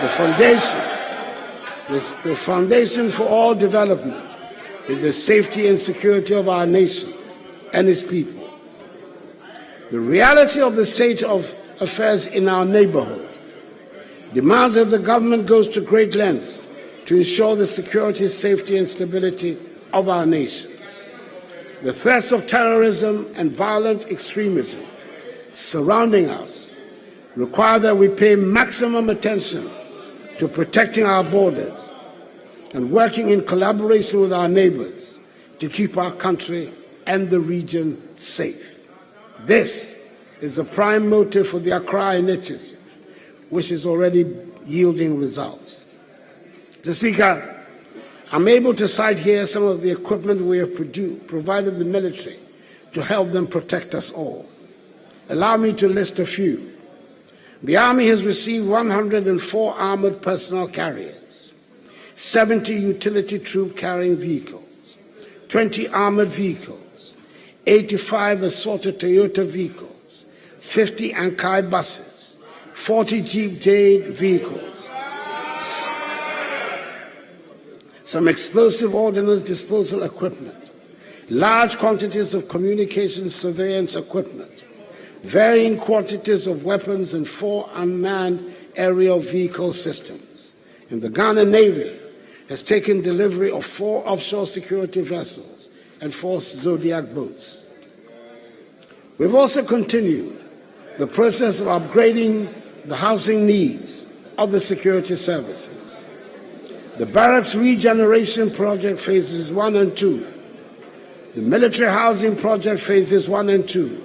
The foundation for all development is the safety and security of our nation and its people. The reality of the state of affairs in our neighborhood demands that the government goes to great lengths to ensure the security, safety, and stability of our nation. The threats of terrorism and violent extremism surrounding us require that we pay maximum attention to protecting our borders and working in collaboration with our neighbors to keep our country and the region safe. This is the prime motive for the Accra Initiative, which is already yielding results. Mr. Speaker, I'm able to cite here some of the equipment we have provided the military to help them protect us all. Allow me to list a few. The Army has received 104 armored personnel carriers, 70 utility troop carrying vehicles, 20 armored vehicles, 85 assorted Toyota vehicles, 50 Ankai buses, 40 Jeep Jade vehicles, some explosive ordnance disposal equipment, large quantities of communications surveillance equipment, varying quantities of weapons, and 4 unmanned aerial vehicle systems. And the Ghana Navy has taken delivery of 4 offshore security vessels and 4 Zodiac boats. We've also continued the process of upgrading the housing needs of the security services. The Barracks Regeneration Project Phases 1 and 2, the Military Housing Project Phases 1 and 2,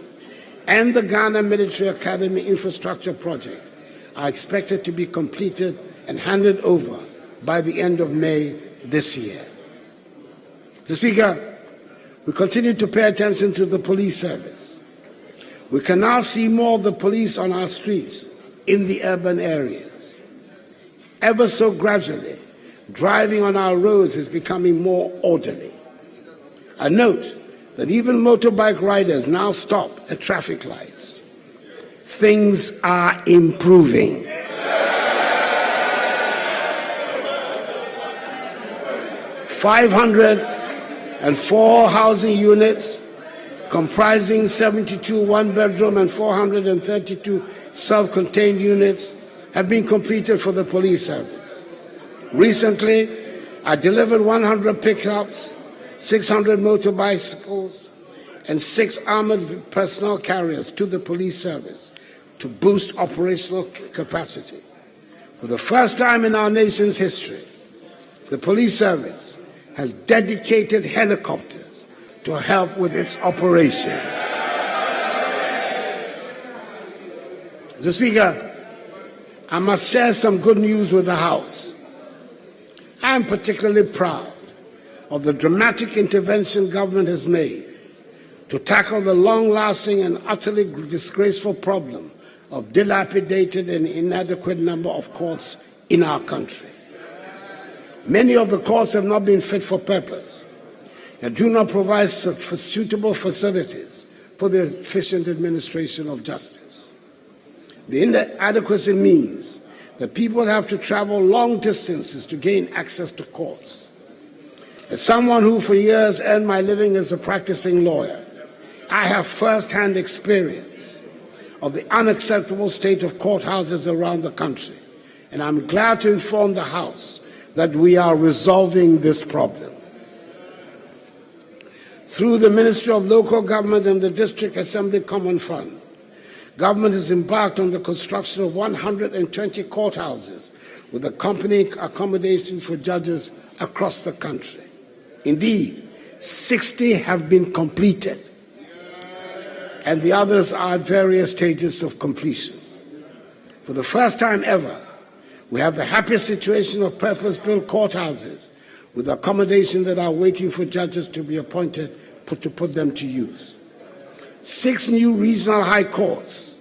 and the Ghana Military Academy Infrastructure Project are expected to be completed and handed over by the end of May this year. Mr. Speaker, we continue to pay attention to the police service. We can now see more of the police on our streets in the urban areas. Ever so gradually, driving on our roads is becoming more orderly. I note that even motorbike riders now stop at traffic lights. Things are improving. "504 housing units comprising 72 one-bedroom and 432 self-contained units have been completed for the police service. Recently, I delivered 100 pickups, 600 motorbicycles, and 6 armored personnel carriers to the police service to boost operational capacity. For the first time in our nation's history, the police service has dedicated helicopters to help with its operations. Mr. Speaker, I must share some good news with the House. I am particularly proud of the dramatic intervention government has made to tackle the long-lasting and utterly disgraceful problem of dilapidated and inadequate number of courts in our country. Many of the courts have not been fit for purpose and do not provide suitable facilities for the efficient administration of justice. The inadequacy means that people have to travel long distances to gain access to courts. As someone who for years earned my living as a practicing lawyer, I have first-hand experience of the unacceptable state of courthouses around the country, and I'm glad to inform the House that we are resolving this problem. Through the Ministry of Local Government and the District Assembly Common Fund, government has embarked on the construction of 120 courthouses with accompanying accommodation for judges across the country. Indeed, 60 have been completed, and the others are at various stages of completion. For the first time ever, we have the happy situation of purpose-built courthouses with accommodation that are waiting for judges to be appointed to put them to use. 6 new regional high courts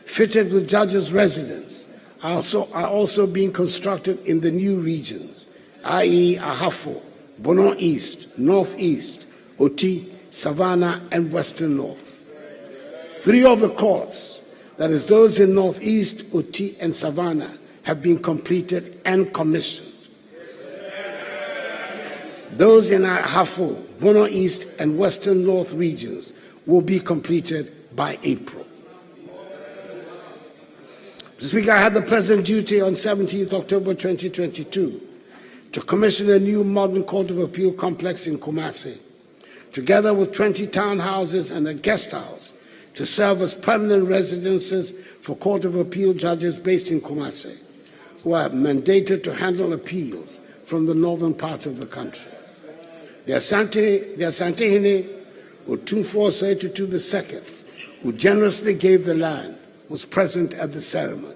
fitted with judges' residence are also being constructed in the new regions, i.e. Ahafo, Bono East, Northeast, Oti, Savannah, and Western North. 3 of the courts, that is those in Northeast, Oti, and Savannah, have been completed and commissioned. Those in Ahafo, Bono East, and Western North regions will be completed by April. Mr. Speaker, I had the pleasant duty on 17th October 2022 to commission a new modern Court of Appeal complex in Kumasi, together with 20 townhouses and a guest house to serve as permanent residences for Court of Appeal judges based in Kumasi, who are mandated to handle appeals from the northern part of the country. The Asantehene Otumfuo Setutu II, who generously gave the land, was present at the ceremony.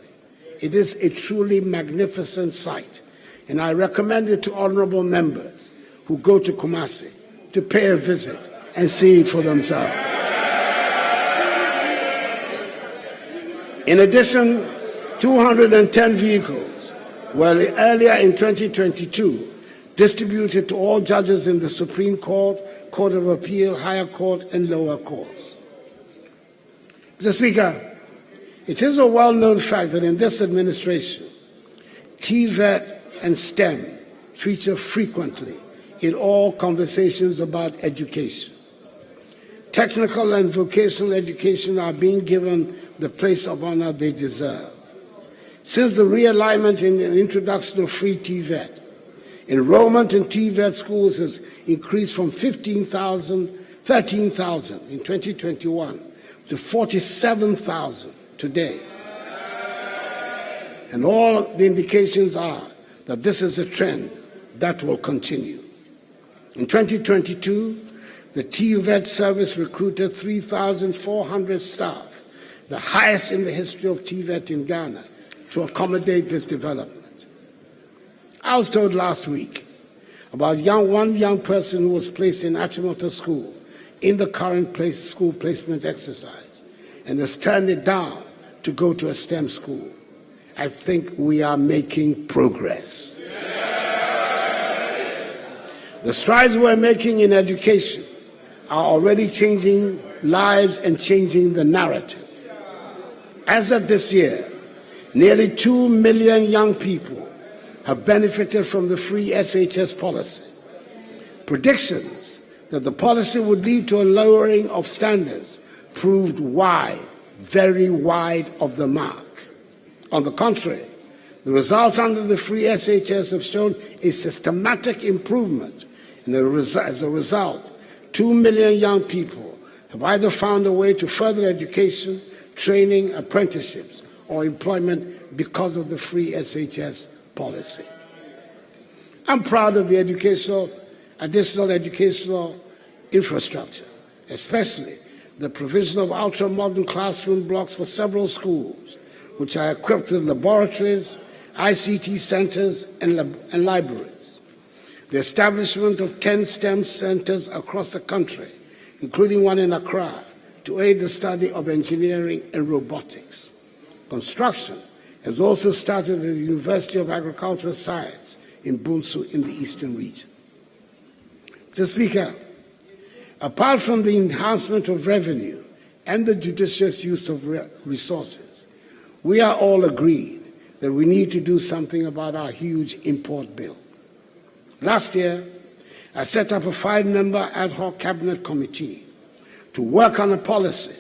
It is a truly magnificent sight, and I recommend it to honorable members who go to Kumasi to pay a visit and see it for themselves. In addition, 210 vehicles were earlier in 2022 distributed to all judges in the Supreme Court, Court of Appeal, Higher Court, and lower courts. Mr. Speaker, it is a well-known fact that in this administration, TVET and STEM feature frequently in all conversations about education. Technical and vocational education are being given the place of honor they deserve. Since the realignment and introduction of free TVET, enrollment in TVET schools has increased from 13,000 in 2021 to 47,000 today. And all the indications are that this is a trend that will continue. In 2022, the TVET service recruited 3,400 staff, the highest in the history of TVET in Ghana, to accommodate this development. I was told last week about one young person who was placed in Achimota School in the current school placement exercise and has turned it down to go to a STEM school. I think we are making progress. The strides we're making in education are already changing lives and changing the narrative. As of this year, nearly 2 million young people have benefited from the free SHS policy. Predictions that the policy would lead to a lowering of standards proved wide, very wide of the mark. On the contrary, the results under the free SHS have shown a systematic improvement, and as a result, 2 million young people have either found a way to further education, training, apprenticeships, or employment because of the free SHS policy. I'm proud of the additional educational infrastructure, especially the provision of ultra-modern classroom blocks for several schools, which are equipped with laboratories, ICT centers, and libraries. The establishment of 10 STEM centers across the country including one in Accra, to aid the study of engineering and robotics. Construction has also started at the University of Agricultural Science in Bunsu in the Eastern region. Mr. Speaker, apart from the enhancement of revenue and the judicious use of resources, we are all agreed that we need to do something about our huge import bill. Last year, I set up a 5-member ad hoc cabinet committee to work on a policy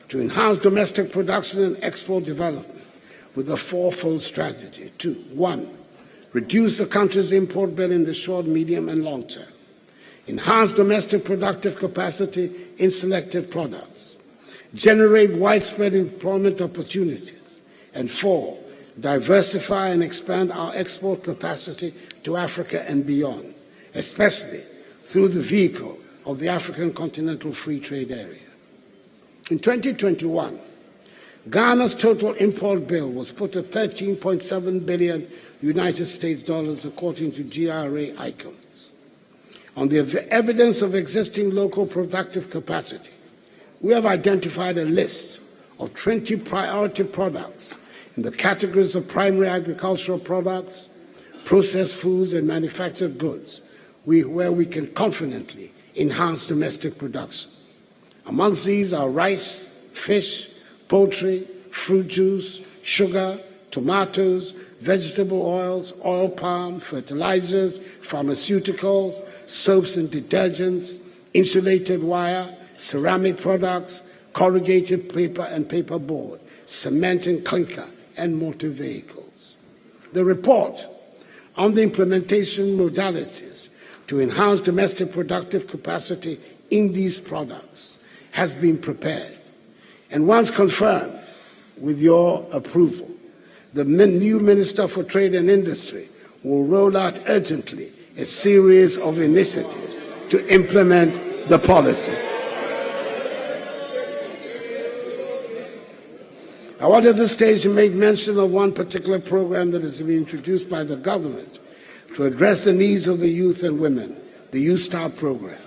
to enhance domestic production and export development with a 4-fold strategy. 1, reduce the country's import bill in the short, medium, and long term. Enhance domestic productive capacity in selected products. Generate widespread employment opportunities. And 4, diversify and expand our export capacity to Africa and beyond, especially through the vehicle of the African Continental Free Trade Area. In 2021, Ghana's total import bill was put at $13.7 billion United States dollars, according to GRA icons. On the evidence of existing local productive capacity, we have identified a list of 20 priority products in the categories of primary agricultural products, processed foods, and manufactured goods, where we can confidently enhance domestic production. Amongst these are rice, fish, poultry, fruit juice, sugar, tomatoes, vegetable oils, oil palm, fertilizers, pharmaceuticals, soaps and detergents, insulated wire, ceramic products, corrugated paper and paper board, cement and clinker, and motor vehicles. The report on the implementation modalities to enhance domestic productive capacity in these products has been prepared, and once confirmed with your approval, the new Minister for Trade and Industry will roll out urgently a series of initiatives to implement the policy. I want at this stage to make mention of one particular program that has been introduced by the government to address the needs of the youth and women, the Youth Star program.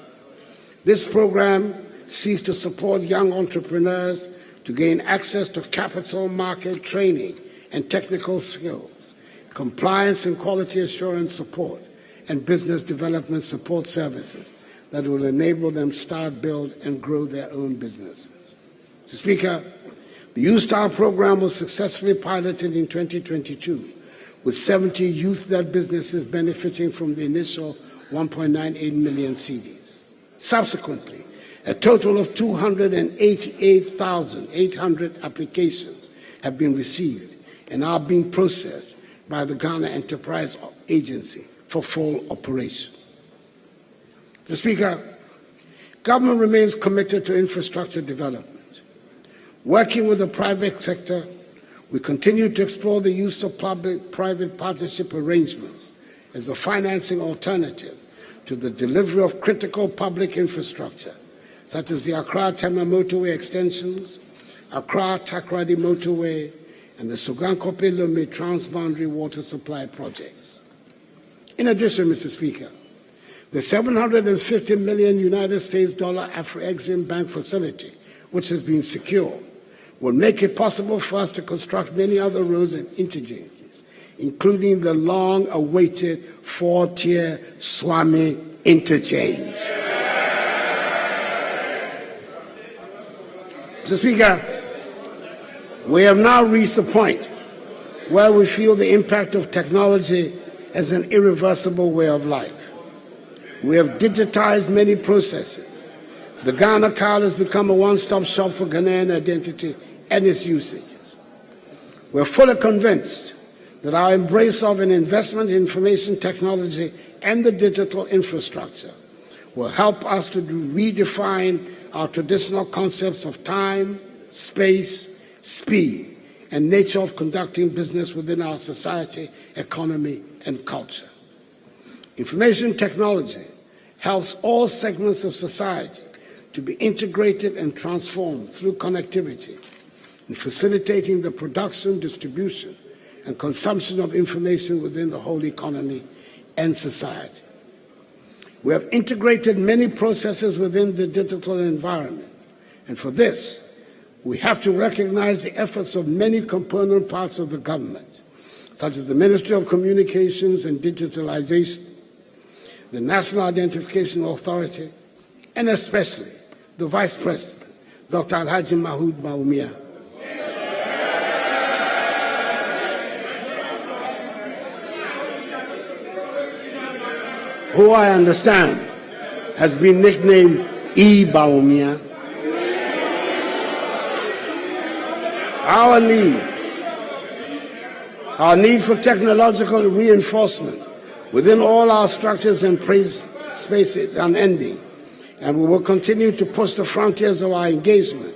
This program seeks to support young entrepreneurs to gain access to capital market training and technical skills, compliance and quality assurance support, and business development support services that will enable them start, build, and grow their own businesses. Mr. Speaker, the Youth Star program was successfully piloted in 2022, with 70 youth-led businesses benefiting from the initial 1.98 million CDs. Subsequently, a total of 288,800 applications have been received and are being processed by the Ghana Enterprise Agency for full operation. Mr. Speaker, government remains committed to infrastructure development. Working with the private sector, we continue to explore the use of public-private partnership arrangements as a financing alternative to the delivery of critical public infrastructure, such as the Accra-Tema motorway extensions, Accra-Takoradi motorway, and the Sogankope-Lomé transboundary water supply projects. In addition, Mr. Speaker, the $750 million United States dollar Afro-Exim Bank facility, which has been secured, will make it possible for us to construct many other roads and interchanges, including the long-awaited 4-tier Swami interchange. Mr. Speaker, we have now reached the point where we feel the impact of technology as an irreversible way of life. We have digitized many processes. The Ghana card has become a one-stop shop for Ghanaian identity and its usages. We're fully convinced that our embrace of an investment in information technology and the digital infrastructure will help us to redefine our traditional concepts of time, space, speed, and nature of conducting business within our society, economy, and culture. Information technology helps all segments of society to be integrated and transformed through connectivity, in facilitating the production, distribution, and consumption of information within the whole economy and society. We have integrated many processes within the digital environment, and for this, we have to recognize the efforts of many component parts of the government, such as the Ministry of Communications and Digitalization, the National Identification Authority, and especially the Vice President, Dr. Alhaji Mahood Bawumia, who I understand has been nicknamed E. Bawumia. Our need for technological reinforcement within all our structures and spaces is unending, and we will continue to push the frontiers of our engagement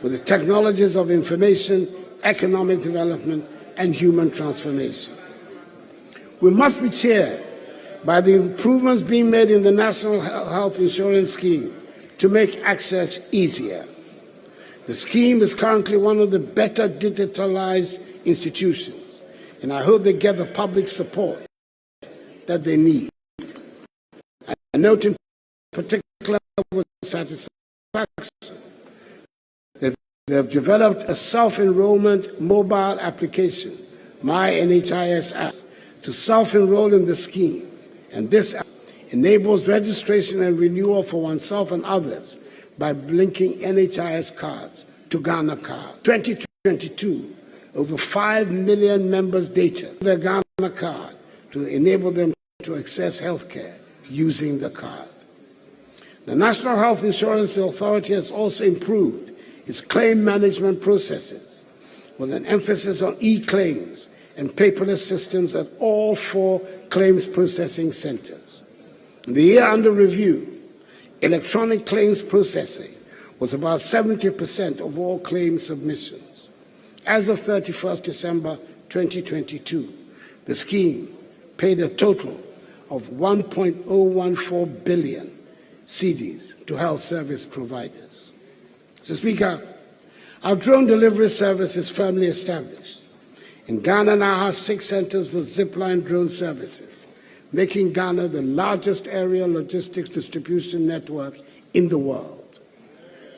with the technologies of information, economic development, and human transformation. We must be cheered by the improvements being made in the National Health Insurance Scheme to make access easier. The scheme is currently one of the better digitalized institutions, and I hope they get the public support that they need. I note in particular with satisfaction that they have developed a self-enrollment mobile application, My NHIS app, to self-enroll in the scheme. And this enables registration and renewal for oneself and others by linking NHIS cards to Ghana Card. 2022, over 5 million members' data their Ghana Card to enable them to access healthcare using the card. The National Health Insurance Authority has also improved its claim management processes with an emphasis on e-claims and paperless systems at all 4 claims processing centers. In the year under review, electronic claims processing was about 70% of all claim submissions. As of 31st December 2022, the scheme paid a total of 1.014 billion cedis to health service providers. Mr. Speaker, our drone delivery service is firmly established. In Ghana now has 6 centers for zipline drone services, making Ghana the largest aerial logistics distribution network in the world.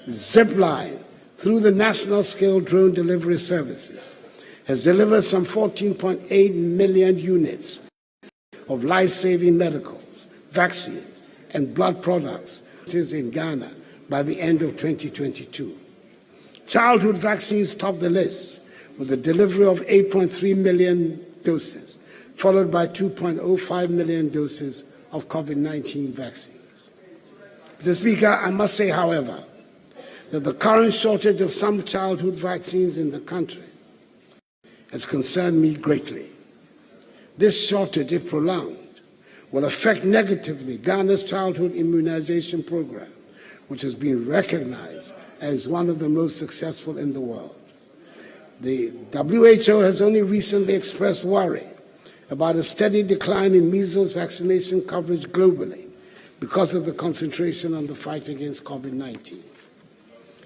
Zipline, through the national scale drone delivery services, has delivered some 14.8 million units of life-saving medicals, vaccines, and blood products in Ghana by the end of 2022. Childhood vaccines top the list, with the delivery of 8.3 million doses, followed by 2.05 million doses of COVID-19 vaccines. Mr. Speaker, I must say, however, that the current shortage of some childhood vaccines in the country has concerned me greatly. This shortage, if prolonged, will affect negatively Ghana's childhood immunization program, which has been recognized as one of the most successful in the world. The WHO has only recently expressed worry about a steady decline in measles vaccination coverage globally because of the concentration on the fight against COVID-19.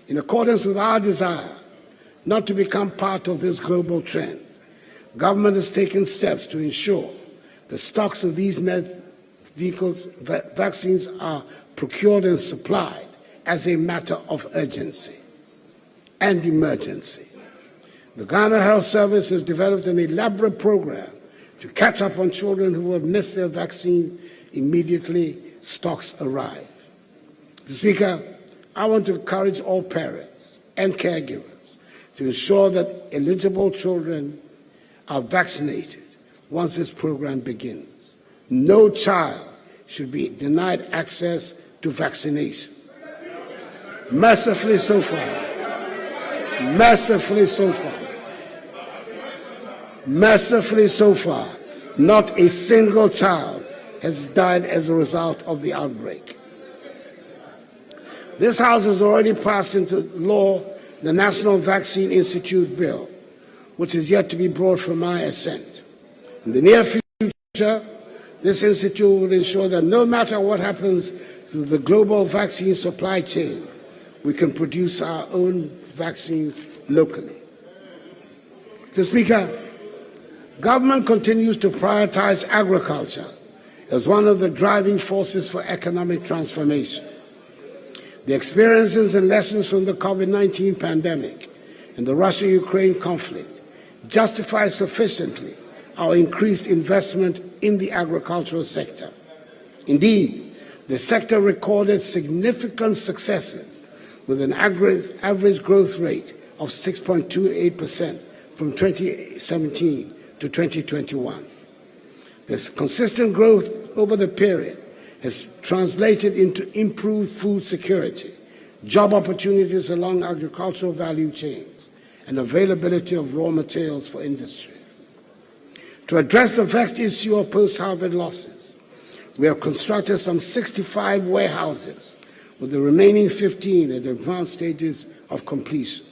In accordance with our desire not to become part of this global trend, government has taken steps to ensure the stocks of these vaccines are procured and supplied as a matter of urgency and emergency. The Ghana Health Service has developed an elaborate program to catch up on children who have missed their vaccine immediately stocks arrive. Mr. Speaker, I want to encourage all parents and caregivers to ensure that eligible children are vaccinated once this program begins. No child should be denied access to vaccination. Mercifully so far, not a single child has died as a result of the outbreak. This House has already passed into law the National Vaccine Institute Bill, which is yet to be brought for my assent. In the near future, this institute will ensure that no matter what happens to the global vaccine supply chain, we can produce our own vaccines locally. Mr. Speaker, government continues to prioritize agriculture as one of the driving forces for economic transformation. The experiences and lessons from the COVID-19 pandemic and the Russia-Ukraine conflict justify sufficiently our increased investment in the agricultural sector. Indeed, the sector recorded significant successes with an average growth rate of 6.28% from 2017 to 2021. This consistent growth over the period has translated into improved food security, job opportunities along agricultural value chains, and availability of raw materials for industry. To address the vexed issue of post-harvest losses, we have constructed some 65 warehouses, with the remaining 15 at advanced stages of completion.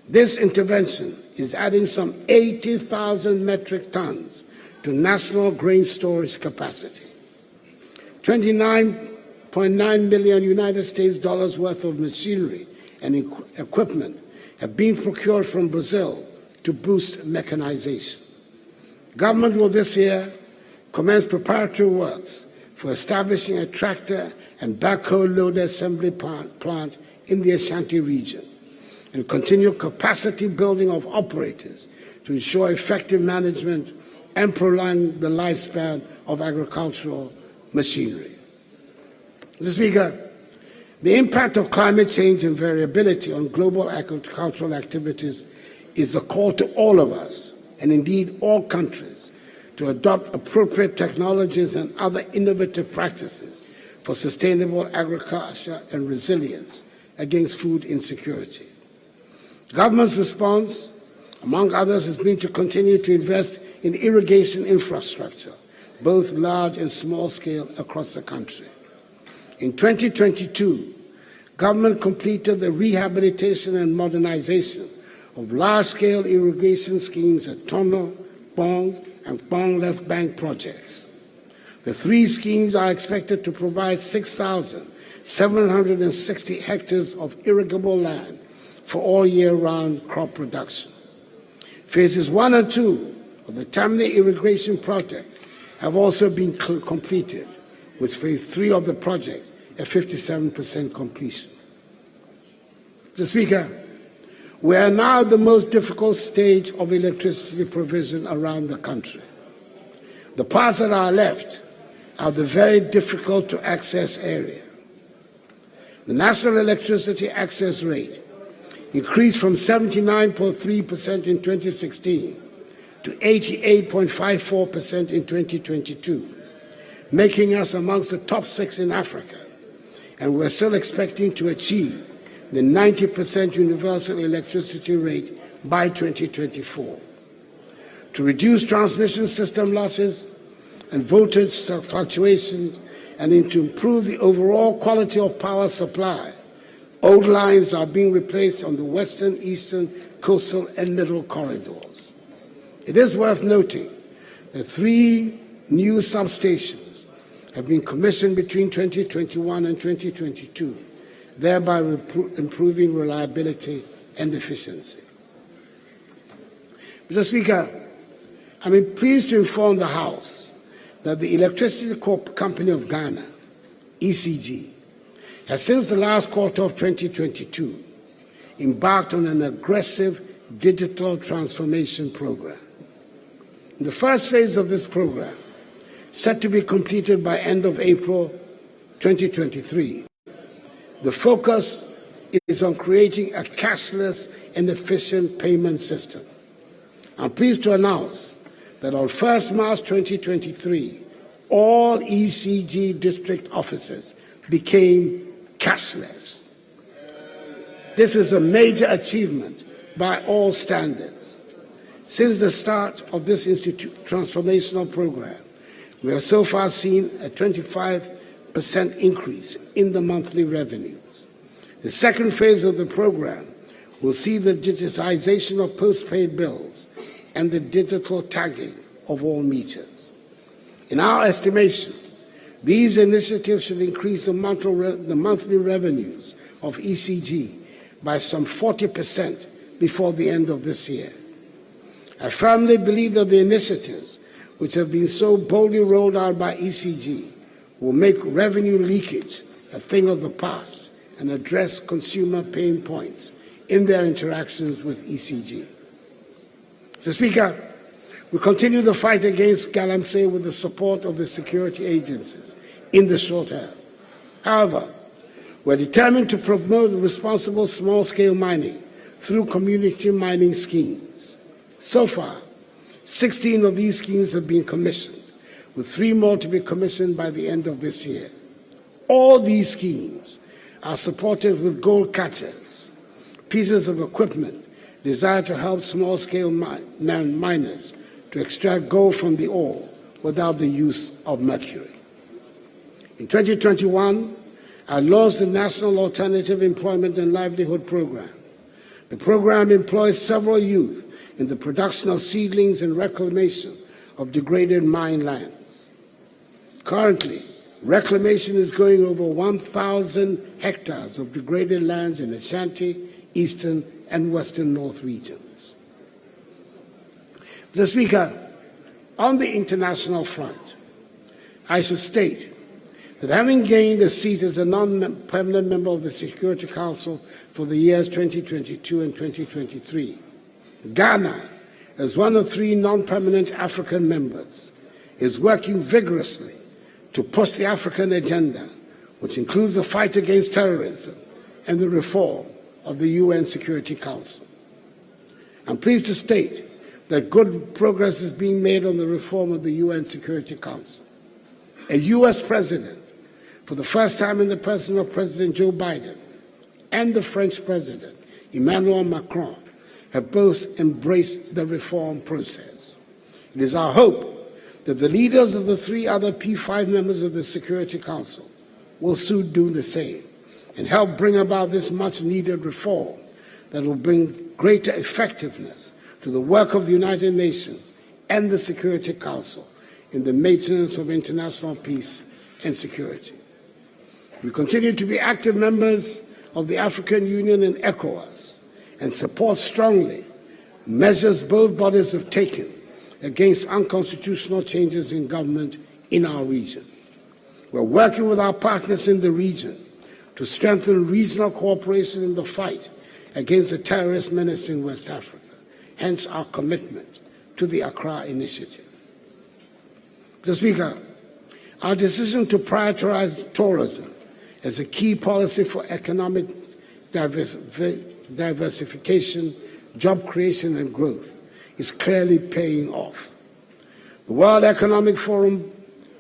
This intervention is adding some 80,000 metric tons to national grain storage capacity. $29.9 million United States dollars worth of machinery and equipment have been procured from Brazil to boost mechanization. Government will this year commence preparatory works for establishing a tractor and backhoe loader assembly plant in the Ashanti region, and continue capacity building of operators to ensure effective management and prolong the lifespan of agricultural machinery. Mr. Speaker, the impact of climate change and variability on global agricultural activities is a call to all of us, and indeed all countries, to adopt appropriate technologies and other innovative practices for sustainable agriculture and resilience against food insecurity. Government's response, among others, has been to continue to invest in irrigation infrastructure, both large and small scale, across the country. In 2022, government completed the rehabilitation and modernization of large-scale irrigation schemes at Tono, Bong, and Bong Left Bank projects. The three schemes are expected to provide 6,760 hectares of irrigable land for all year-round crop production. Phases 1 and 2 of the Tamale irrigation project have also been completed, with Phase 3 of the project at 57% completion. Mr. Speaker, we are now at the most difficult stage of electricity provision around the country. The parts that are left are the very difficult to access area. The national electricity access rate increased from 79.3% in 2016 to 88.54% in 2022, making us amongst the top 6 in Africa, and we're still expecting to achieve the 90% universal electricity rate by 2024. To reduce transmission system losses and voltage fluctuations, and to improve the overall quality of power supply, old lines are being replaced on the western, eastern, coastal, and middle corridors. It is worth noting that 3 new substations have been commissioned between 2021 and 2022, thereby improving reliability and efficiency. Mr. Speaker, I'm pleased to inform the House that the Electricity Company of Ghana, ECG, has since the last quarter of 2022 embarked on an aggressive digital transformation program. In the first phase of this program, set to be completed by end of April 2023, the focus is on creating a cashless and efficient payment system. I'm pleased to announce that on 1st March 2023, all ECG district offices became cashless. This is a major achievement by all standards. Since the start of this transformational program, we have so far seen a 25% increase in the monthly revenues. The second phase of the program will see the digitization of postpaid bills and the digital tagging of all meters. In our estimation, these initiatives should increase the monthly revenues of ECG by some 40% before the end of this year. I firmly believe that the initiatives which have been so boldly rolled out by ECG, will make revenue leakage a thing of the past and address consumer pain points in their interactions with ECG. Mr. Speaker, we continue the fight against galamsey with the support of the security agencies in the short term. However, we're determined to promote responsible small-scale mining through community mining schemes. So far, 16 of these schemes have been commissioned, with 3 more to be commissioned by the end of this year. All these schemes are supported with gold catchers, pieces of equipment designed to help small-scale miners to extract gold from the ore without the use of mercury. In 2021, I launched the National Alternative Employment and Livelihood Program. The program employs several youth in the production of seedlings and reclamation of degraded mine lands. Currently, reclamation is going over 1,000 hectares of degraded lands in Ashanti, Eastern, and Western North regions. Mr. Speaker, on the international front, I should state that having gained a seat as a non-permanent member of the Security Council for the years 2022 and 2023, Ghana, as one of 3 non-permanent African members, is working vigorously to push the African agenda, which includes the fight against terrorism and the reform of the UN Security Council. I'm pleased to state that good progress is being made on the reform of the UN Security Council. A U.S. president, for the first time in the person of President Joe Biden, and the French president, Emmanuel Macron, have both embraced the reform process. It is our hope that the leaders of the 3 other P5 members of the Security Council will soon do the same and help bring about this much-needed reform that will bring greater effectiveness to the work of the United Nations and the Security Council in the maintenance of international peace and security. We continue to be active members of the African Union and ECOWAS and support strongly measures both bodies have taken against unconstitutional changes in government in our region. We're working with our partners in the region to strengthen regional cooperation in the fight against the terrorist menace in West Africa, hence our commitment to the Accra Initiative. Mr. Speaker, our decision to prioritize tourism as a key policy for economic diversification, job creation, and growth is clearly paying off. The World Economic Forum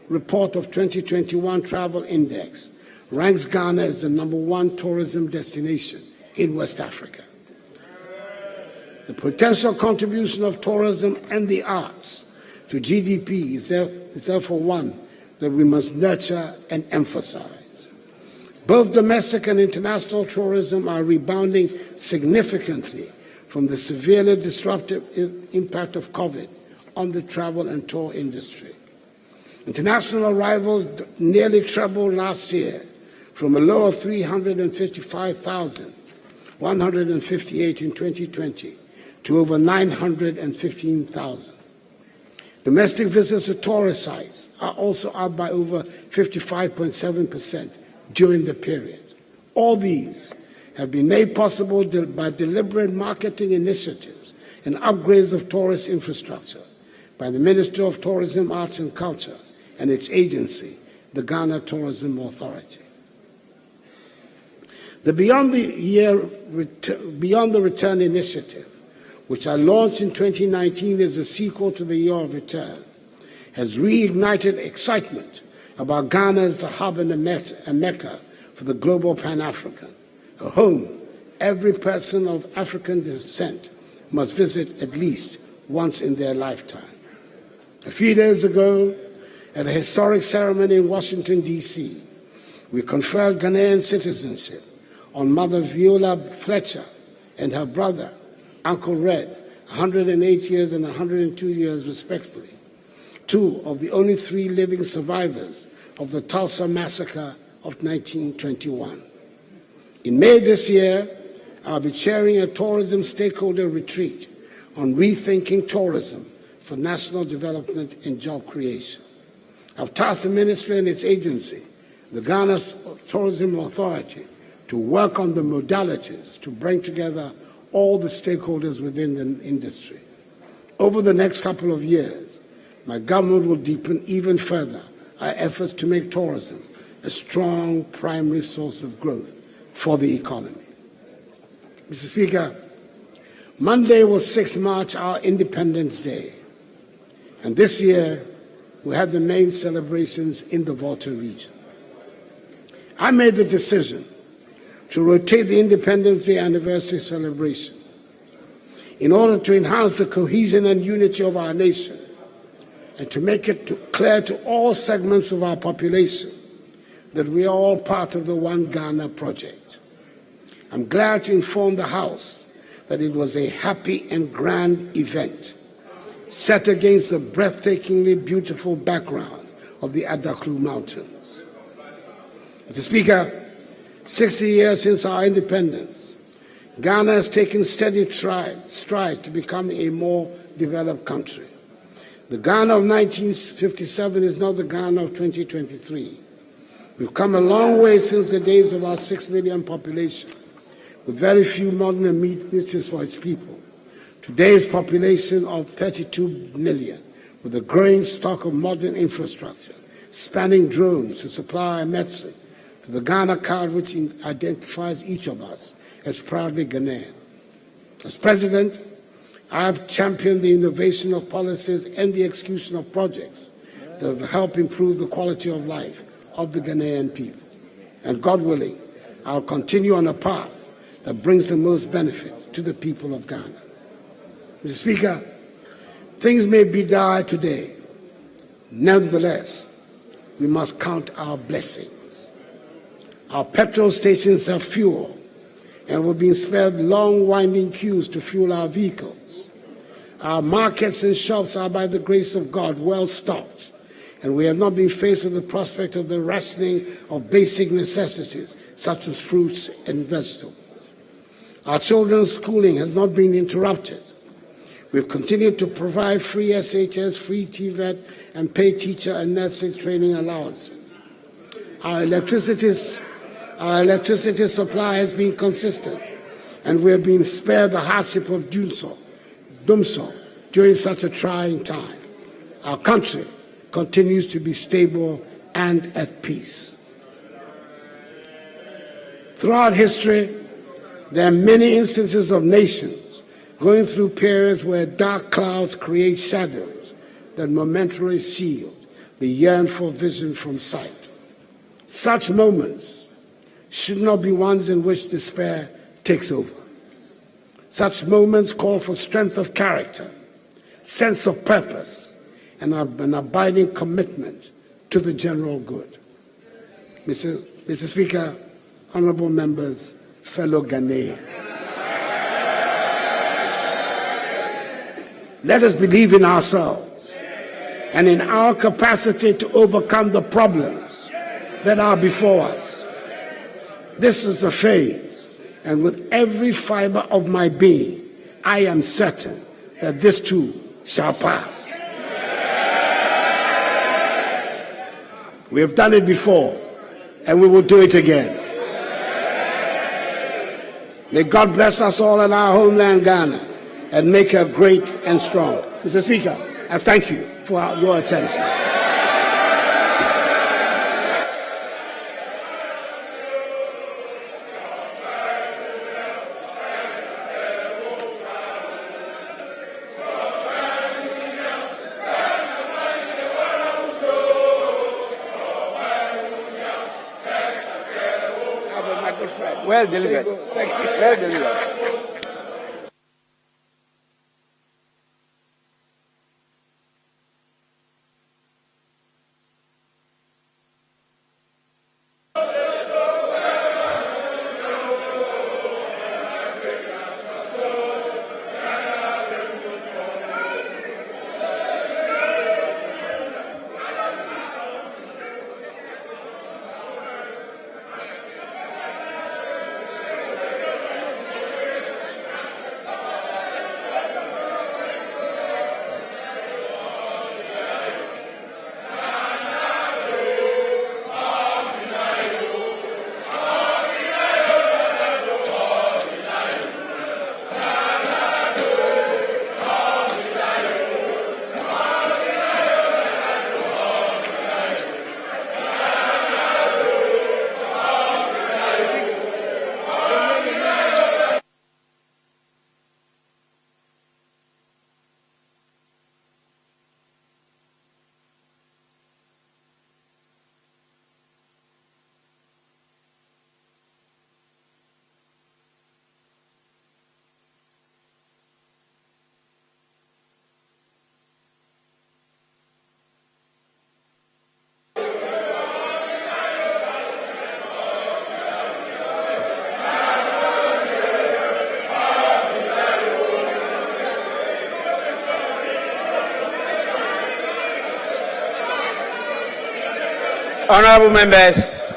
report of 2021 Travel Index ranks Ghana as the #1 tourism destination in West Africa. The potential contribution of tourism and the arts to GDP is therefore one that we must nurture and emphasize. Both domestic and international tourism are rebounding significantly from the severely disruptive impact of COVID on the travel and tour industry. International arrivals nearly trebled last year from a low of 355,158 in 2020 to over 915,000. Domestic visits to tourist sites are also up by over 55.7% during the period. All these have been made possible by deliberate marketing initiatives and upgrades of tourist infrastructure by the Ministry of Tourism, Arts and Culture and its agency, the Ghana Tourism Authority. The Beyond the Return initiative, which I launched in 2019 as a sequel to the Year of Return, has reignited excitement about Ghana as the hub and a mecca for the global Pan-African, a home every person of African descent must visit at least once in their lifetime. A few days ago, at a historic ceremony in Washington, D.C., we conferred Ghanaian citizenship on Mother Viola Fletcher and her brother, Uncle Red, 108 years and 102 years respectively, 2 of the only 3 living survivors of the Tulsa Massacre of 1921. In May this year, I'll be chairing a tourism stakeholder retreat on rethinking tourism for national development and job creation. I've tasked the ministry and its agency, the Ghana Tourism Authority, to work on the modalities to bring together all the stakeholders within the industry. Over the next couple of years, my government will deepen even further our efforts to make tourism a strong primary source of growth for the economy. Mr. Speaker, Monday was 6 March, our Independence Day, and this year we had the main celebrations in the Volta region. I made the decision to rotate the Independence Day anniversary celebration in order to enhance the cohesion and unity of our nation and to make it clear to all segments of our population that we are all part of the One Ghana project. I'm glad to inform the House that it was a happy and grand event set against the breathtakingly beautiful background of the Adaklu Mountains. Mr. Speaker, 60 years since our independence, Ghana has taken steady strides to become a more developed country. The Ghana of 1957 is not the Ghana of 2023. We've come a long way since the days of our 6 million population, with very few modern amenities for its people. Today's population of 32 million, with a growing stock of modern infrastructure, spanning drones to supply medicine, to the Ghana card which identifies each of us as proudly Ghanaian. As President, I have championed the innovation of policies and the execution of projects that will help improve the quality of life of the Ghanaian people. And God willing, I'll continue on a path that brings the most benefit to the people of Ghana. Mr. Speaker, things may be dire today. Nevertheless, we must count our blessings. Our petrol stations have fuel, and we're being spared long winding queues to fuel our vehicles. Our markets and shops are, by the grace of God, well stocked, and we have not been faced with the prospect of the rationing of basic necessities such as fruits and vegetables. Our children's schooling has not been interrupted. We've continued to provide free SHS, free TVET, and paid teacher and nursing training allowances. Our electricity supply has been consistent, and we have been spared the hardship of doom so during such a trying time. Our country continues to be stable and at peace. Throughout history, there are many instances of nations going through periods where dark clouds create shadows that momentarily shield the yearn-for vision from sight. Such moments should not be ones in which despair takes over. Such moments call for strength of character, sense of purpose, and an abiding commitment to the general good. Mr. Speaker, honorable members, fellow Ghanaians, let us believe in ourselves and in our capacity to overcome the problems that are before us. This is a phase, and with every fiber of my being, I am certain that this too shall pass. We have done it before, and we will do it again. May God bless us all in our homeland, Ghana, and make her great and strong. Mr. Speaker, I thank you for your attention. Well delivered. Well delivered. Honorable members,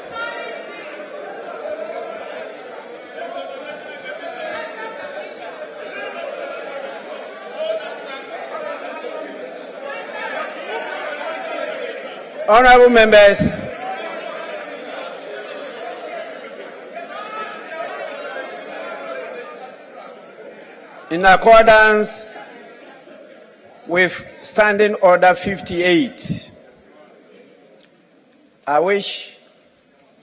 honorable members, in accordance with Standing Order 58, I wish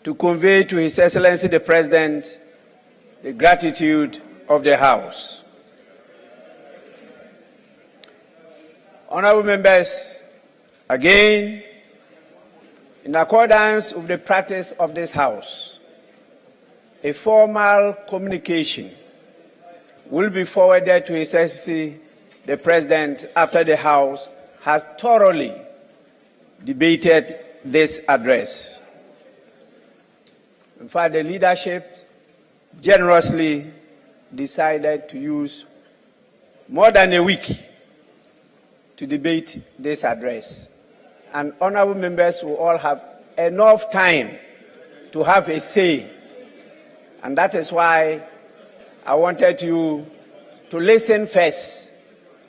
to convey to His Excellency the President the gratitude of the House. Honorable members, again, in accordance with the practice of this House, a formal communication will be forwarded to His Excellency the President after the House has thoroughly debated this address. In fact, the leadership generously decided to use more than a week to debate this address. And honorable members will all have enough time to have a say. And that is why I wanted you to listen first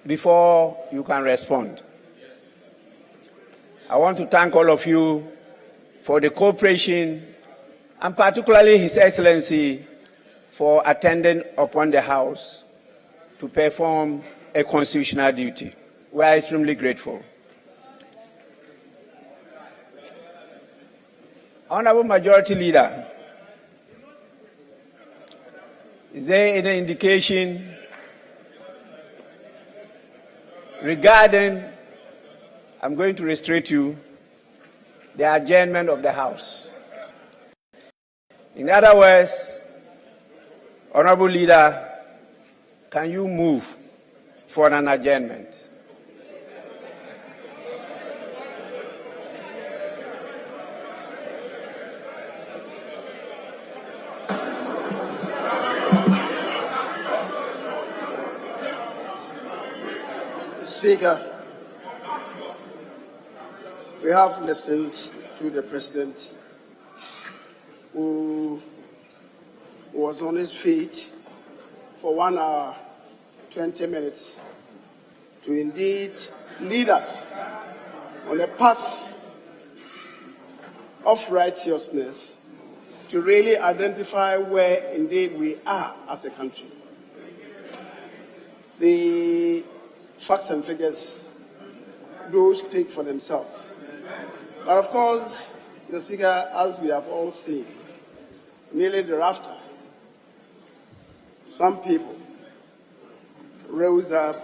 before you can respond. I want to thank all of you for the cooperation, and particularly His Excellency for attending upon the House to perform a constitutional duty. We are extremely grateful. Honorable Majority Leader, is there any indication regarding, I'm going to restrict you, the adjournment of the House? In other words, Honorable Leader, can you move for an adjournment? Speaker, we have listened to the President, who was on his feet for 1 hour, 20 minutes to indeed lead us on a path of righteousness to really identify where indeed we are as a country. The facts and figures do speak for themselves. But of course, the Speaker, as we have all seen, immediately thereafter, some people rose up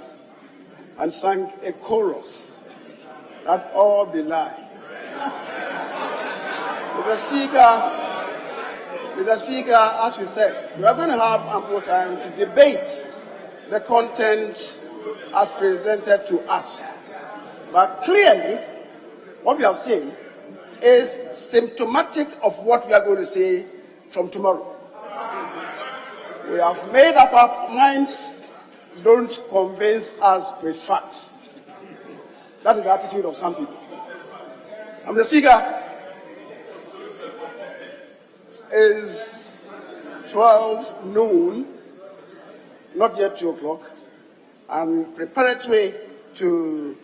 and sang a chorus that all belie. Mr. Speaker, as we said, we are going to have ample time to debate the content as presented to us. But clearly, what we have seen is symptomatic of what we are going to say from tomorrow. We have made up our minds, don't convince us with facts. That is the attitude of some people. And the Speaker, is 12 noon, not yet 2 o'clock, and preparatory to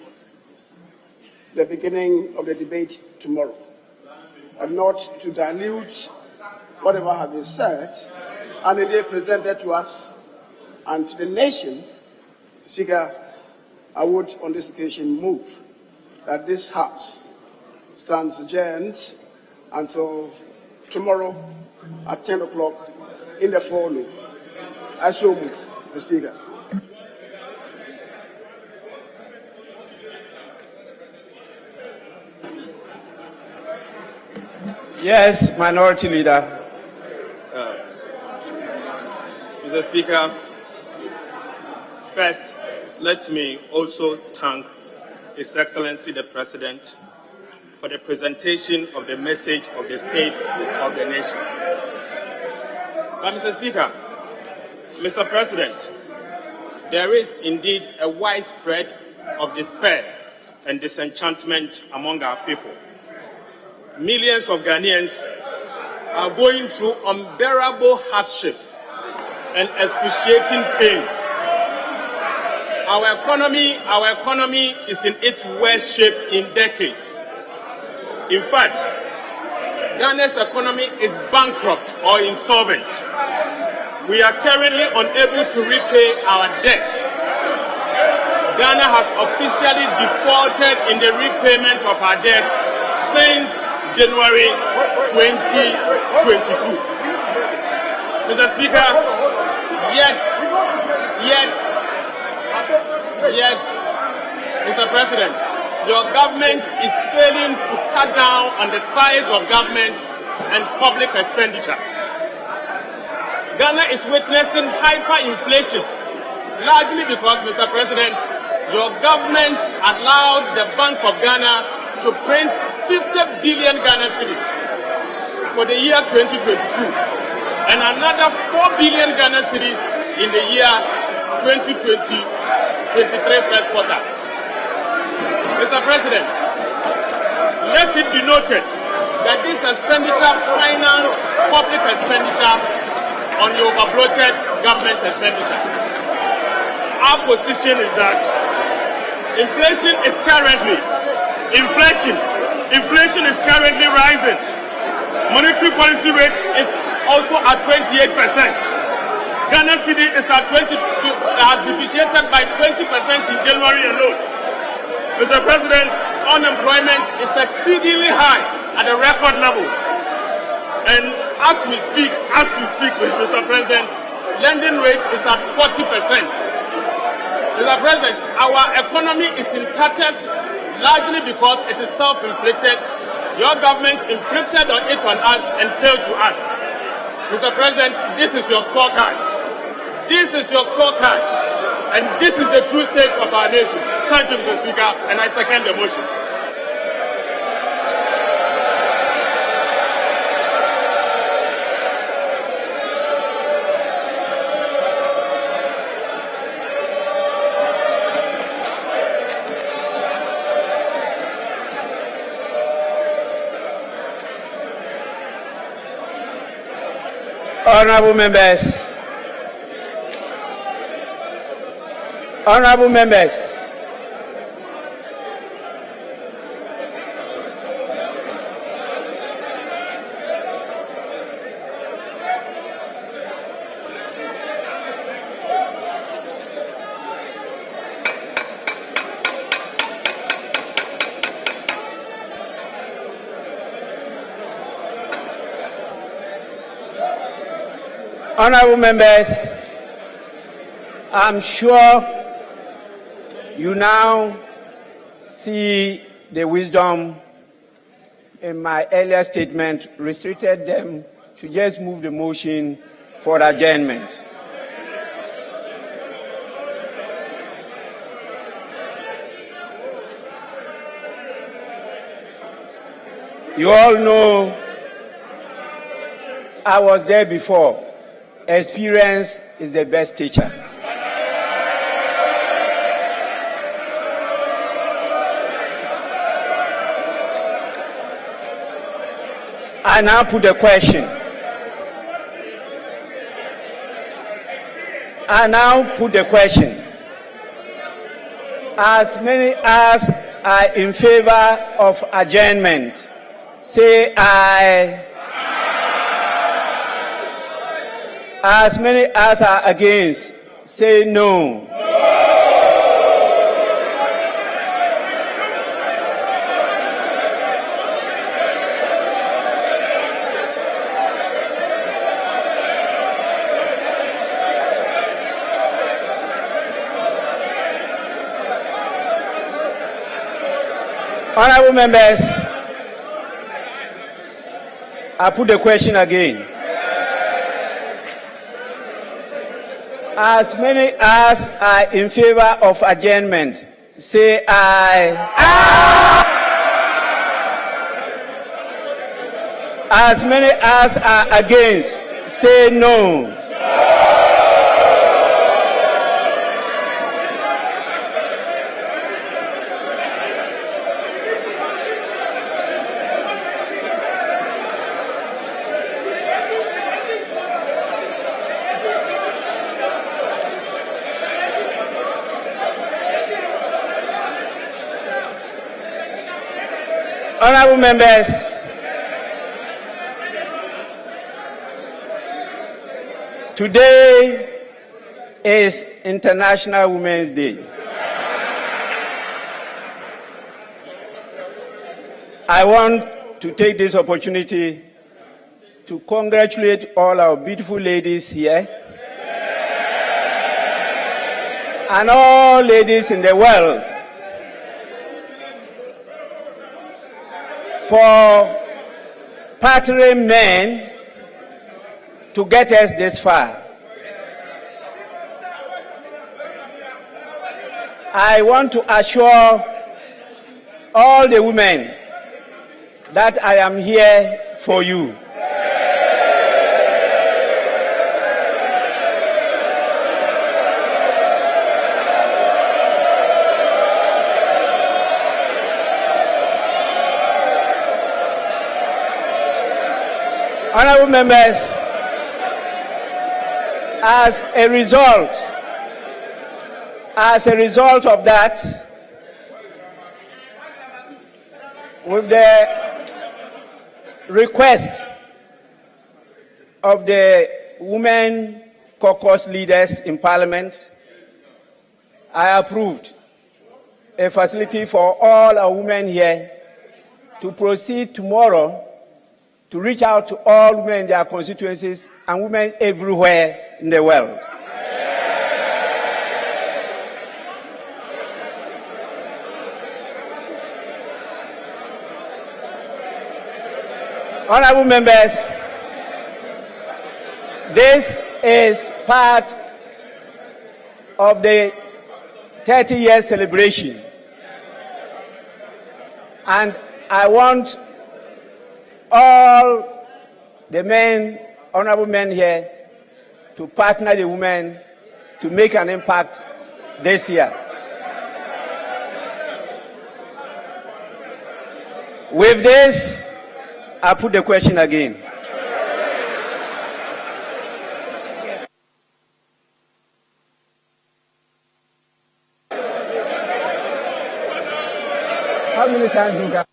the beginning of the debate tomorrow, and not to dilute whatever has been said and indeed presented to us and to the nation. Speaker, I would on this occasion move that this House stands adjourned until tomorrow at 10 o'clock in the forenoon. I so move, Mr. Speaker. Yes, Minority Leader. Mr. Speaker, first, let me also thank His Excellency the President for the presentation of the message of the state of the nation. But Mr. Speaker, Mr. President, there is indeed a widespread of despair and disenchantment among our people. millions of Ghanaians are going through unbearable hardships and excruciating pains. Our economy is in its worst shape in decades. In fact, Ghana's economy is bankrupt or insolvent. We are currently unable to repay our debt. Ghana has officially defaulted in the repayment of our debt since January 2022. Mr. Speaker, yet, Mr. President, your government is failing to cut down on the size of government and public expenditure. Ghana is witnessing hyperinflation, largely because, Mr. President, your government allowed the Bank of Ghana to print 50 billion Ghana cedis for the year 2022 and another 4 billion Ghana cedis in the year 2023 first quarter. Mr. President, let it be noted that this expenditure financed public expenditure on the overbloated government expenditure. Our position is that inflation is currently rising. Monetary policy rate is also at 28%. Ghana cedi is at 20, has depreciated by 20% in January alone. Mr. President, unemployment is exceedingly high at the record levels. And as we speak, Mr. President, lending rate is at 40%. Mr. President, our economy is in tatters largely because it is self-inflicted. Your government inflicted it on us and failed to act. Mr. President, this is your scorecard. This is your scorecard. And this is the true state of our nation. Thank you, Mr. Speaker, and I second the motion. Honorable members, I'm sure you now see the wisdom in my earlier statement restricted them to just move the motion for adjournment. You all know I was there before. Experience is the best teacher. I now put the question. As many as are in favor of adjournment, say aye. As many as are against, say no. Honorable members, I put the question again. As many as are in favor of adjournment, say aye. Aye. As many as are against, say no. Honorable members, today is International Women's Day. I want to take this opportunity to congratulate all our beautiful ladies here and all ladies in the world for partnering men to get us this far. I want to assure all the women that I am here for you. Honorable members, as a result of that, with the request of the women caucus leaders in Parliament, I approved a facility for all our women here to proceed tomorrow to reach out to all women in their constituencies and women everywhere in the world. Honorable members, this is part of the 30-year celebration, and I want all the men, honorable men here, to partner the women to make an impact this year. With this, I put the question again. How many times you got?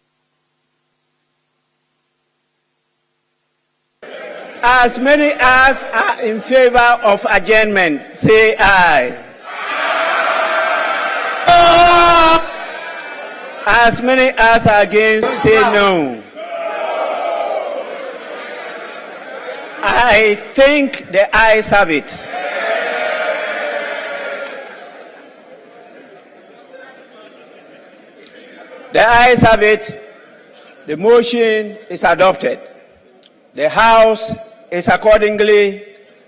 As many as are in favor of adjournment, say aye. As many as are against, say no. I think the ayes have it. The ayes have it. The motion is adopted. The House is accordingly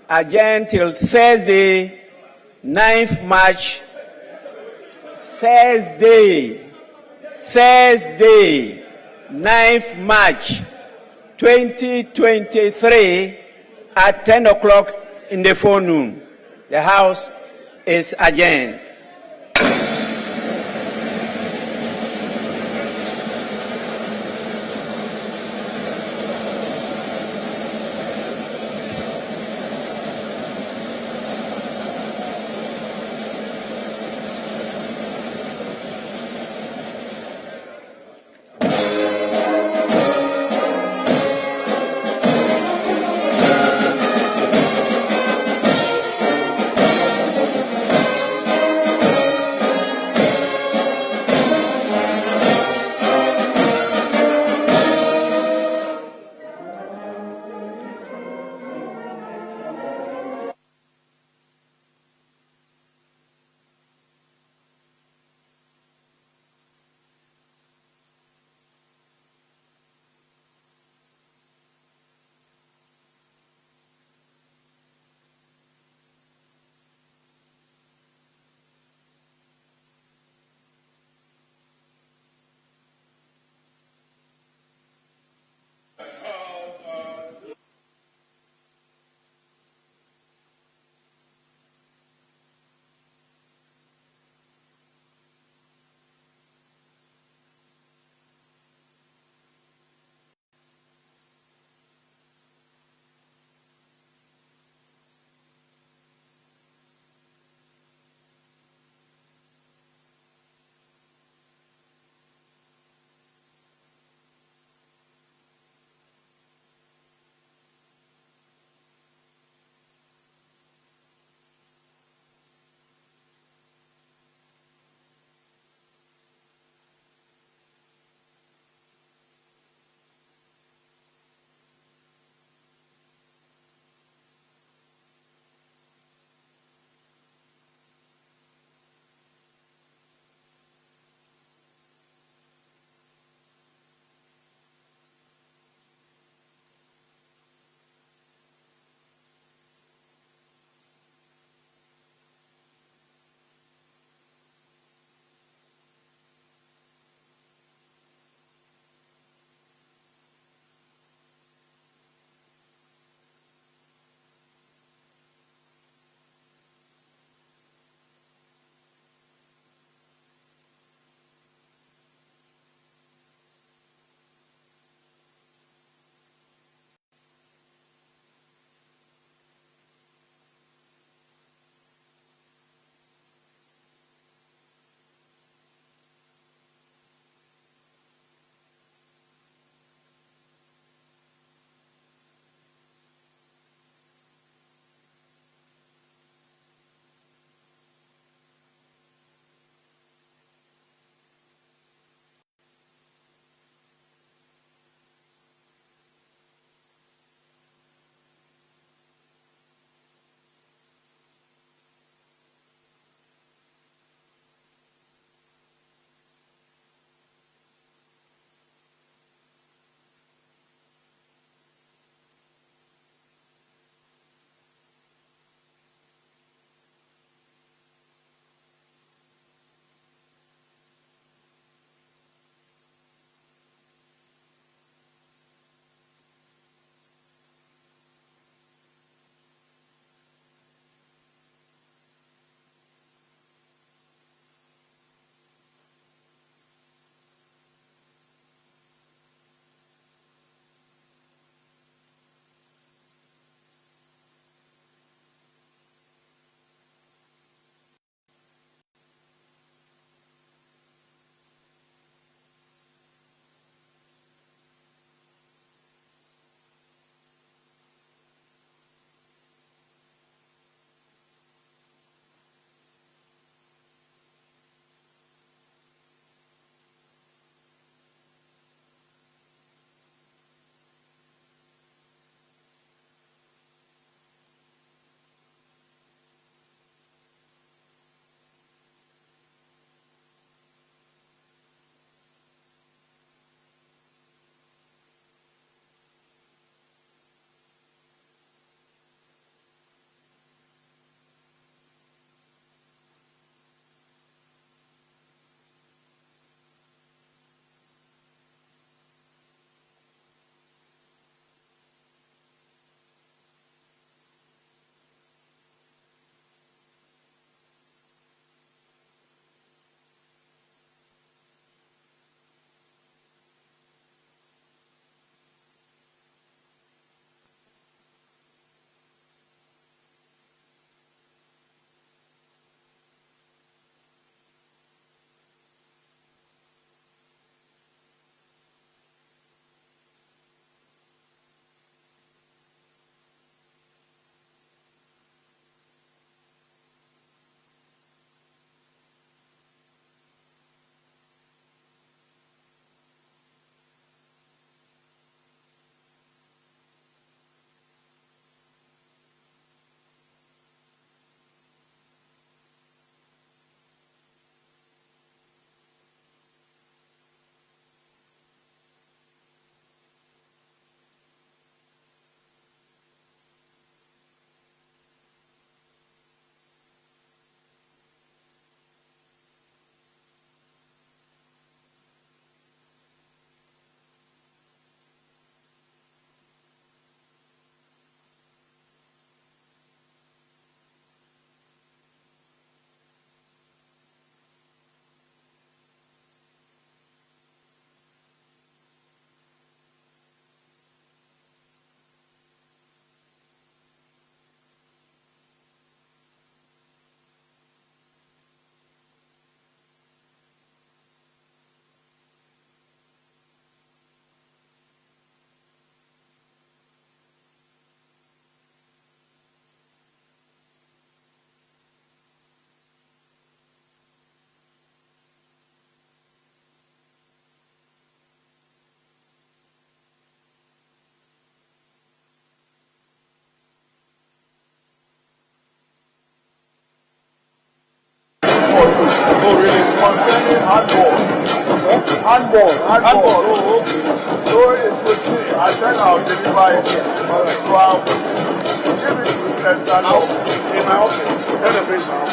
adjourned till Thursday, 9th March. Thursday, 9th March 2023 at 10 o'clock in the forenoon. The House is adjourned. Oh, really? Concerning handball. Handball. Oh, okay. So it's with me. I said I'll deliver it. All right. So I'll give it to Esther now in my office. Let them bring it now.